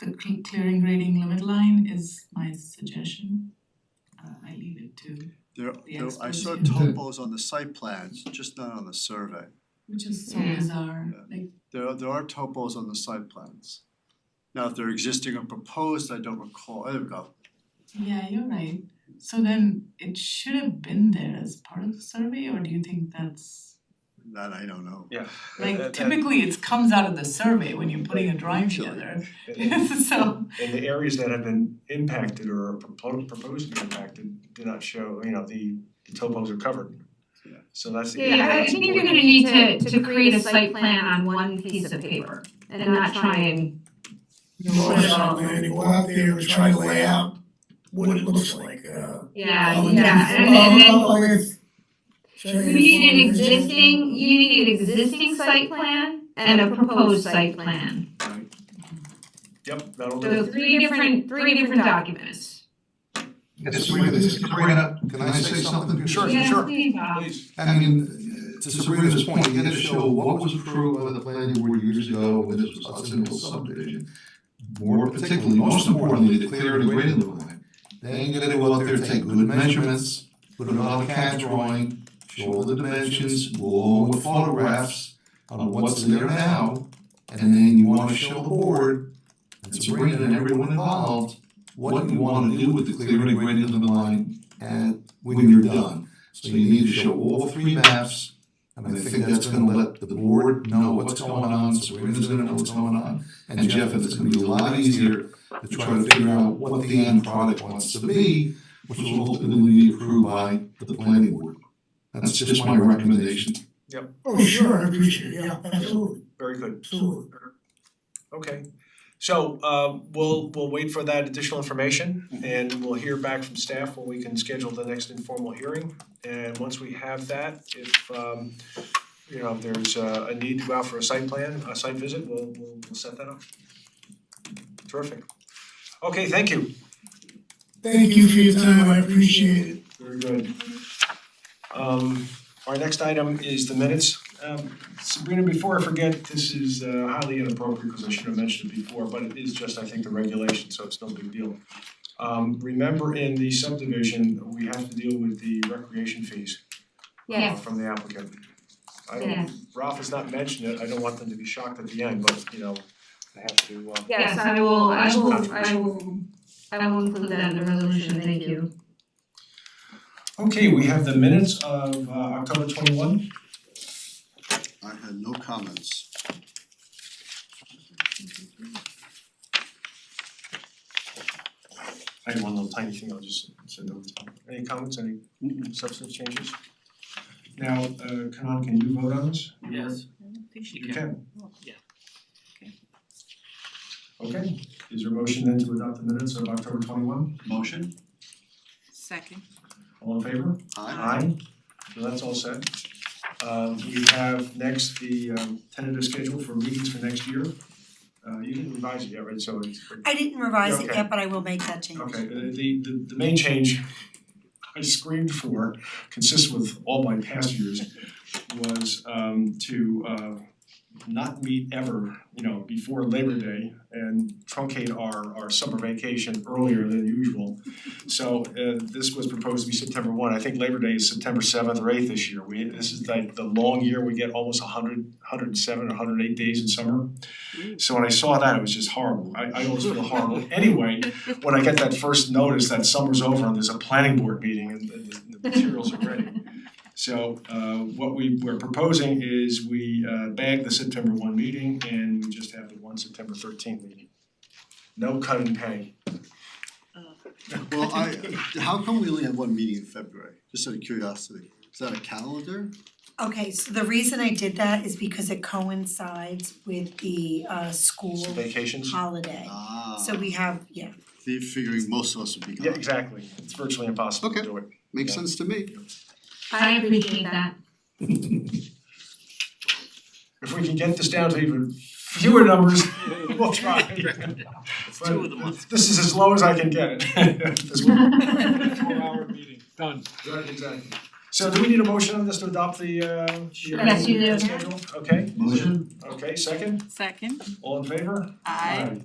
the clearing grading limit line is my suggestion. I leave it to I saw topos on the site plans, just not on the survey. which is so bizarre, like. There are topos on the site plans. Now, if they're existing or proposed, I don't recall, there we go. Yeah, you're right. So then it should have been there as part of the survey, or do you think that's? That I don't know. Yeah. Like typically it comes out of the survey when you're putting a drawing together. So. And the areas that have been impacted or are proposed to be impacted do not show, the topos are covered. So that's the. Yeah, I think you're gonna need to create a site plan on one piece of paper and not try and and go out there and try to lay out what it looks like, Yeah, Oh, yeah, and then you need an existing site plan and a proposed site plan. Yep, that'll do So it. three different documents. Sabrina, can I say something? Sure, Yes, sure. please, Bob. Please. I mean, to Sabrina's point, you gotta show what was approved by the planning board years ago when this was Hudson Hill subdivision. More particularly, most importantly, the clear and grading line. Then you gotta go out there, take good measurements, put it on a CAD drawing, show all the dimensions, go along with photographs on what's there now. And then you wanna show the board and Sabrina and everyone involved what you wanna do with the clear and grading line and when you're done. So you need to show all three maps, and I think that's gonna let the board know what's going on, Sabrina's gonna know what's going on. And Jeff, it's gonna be a lot easier to try to figure out what the end product wants to be, which will ultimately be approved by the planning board. That's just my recommendation. Yep, Oh, sure, I appreciate it, yeah, absolutely, very good. absolutely. Okay, so we'll wait for that additional information and we'll hear back from staff when we can schedule the next informal hearing. And once we have that, if you know, if there's a need to go out for a site visit, we'll set that up. Terrific. Okay, thank you. Thank you for your time, I appreciate it. Very good. Our next item is the minutes. Sabrina, before I forget, this is highly inappropriate because I should have mentioned it before, but it is just, I think, the regulation, so it's no big deal. Remember in the subdivision, we have to deal with the recreation fees Yes. from the applicant. I Yes. don't, Ralph has not mentioned it, I don't want them to be shocked at the end, but you know, I have to Yes, I will include that in the resolution, thank you. Okay, we have the minutes of October 21. I had no comments. I have one little tiny thing, I'll just send over to you. Any comments, any substance changes? Now, Kanan, can you vote on this? Yes. You can. Yeah. Okay, is there a motion then to adopt the minutes of October 21? Motion? Second. All in favor? Aye. So that's all set. We have next the tentative schedule for meetings for next year. You didn't revise it yet, right? So it's. I didn't revise it Okay. yet, but I will make that change. Okay, the main change I screamed for, consistent with all my past years, was to not meet ever, you know, before Labor Day and truncate our summer vacation earlier than usual. So this was proposed to be September 1. I think Labor Day is September 7th or 8th this year. This is like the long year, we get almost 107 or 108 days in summer. So when I saw that, it was just horrible. I always feel horrible. Anyway, when I get that first notice that summer's over and there's a planning board meeting and the materials are ready. So what we're proposing is we bag the September 1 meeting and we just have the one September 13th meeting. No cut and pay. Well, how come we only have one meeting in February? Just out of curiosity. Is that a calendar? Okay, so the reason I did that is because it coincides with the school Vacations? holiday. Ah. So we have, yeah. Figuring most of us would be gone. Yeah, exactly. It's virtually impossible to do it. Makes Yeah. sense to me. I appreciate that. If we can get this down to even fewer numbers, we'll try. But this is as low as I can get it. This 4-hour meeting, done. Right, exactly. So do we need a motion on this to adopt the Yes, you do. schedule? Okay. Motion. Okay, second? Second. All in favor? Aye.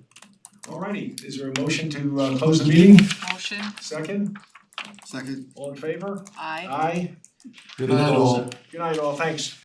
Alrighty, is there a motion to close the meeting? Motion. Second? Second. All in favor? Aye. Aye. Good night all. Good night all, thanks.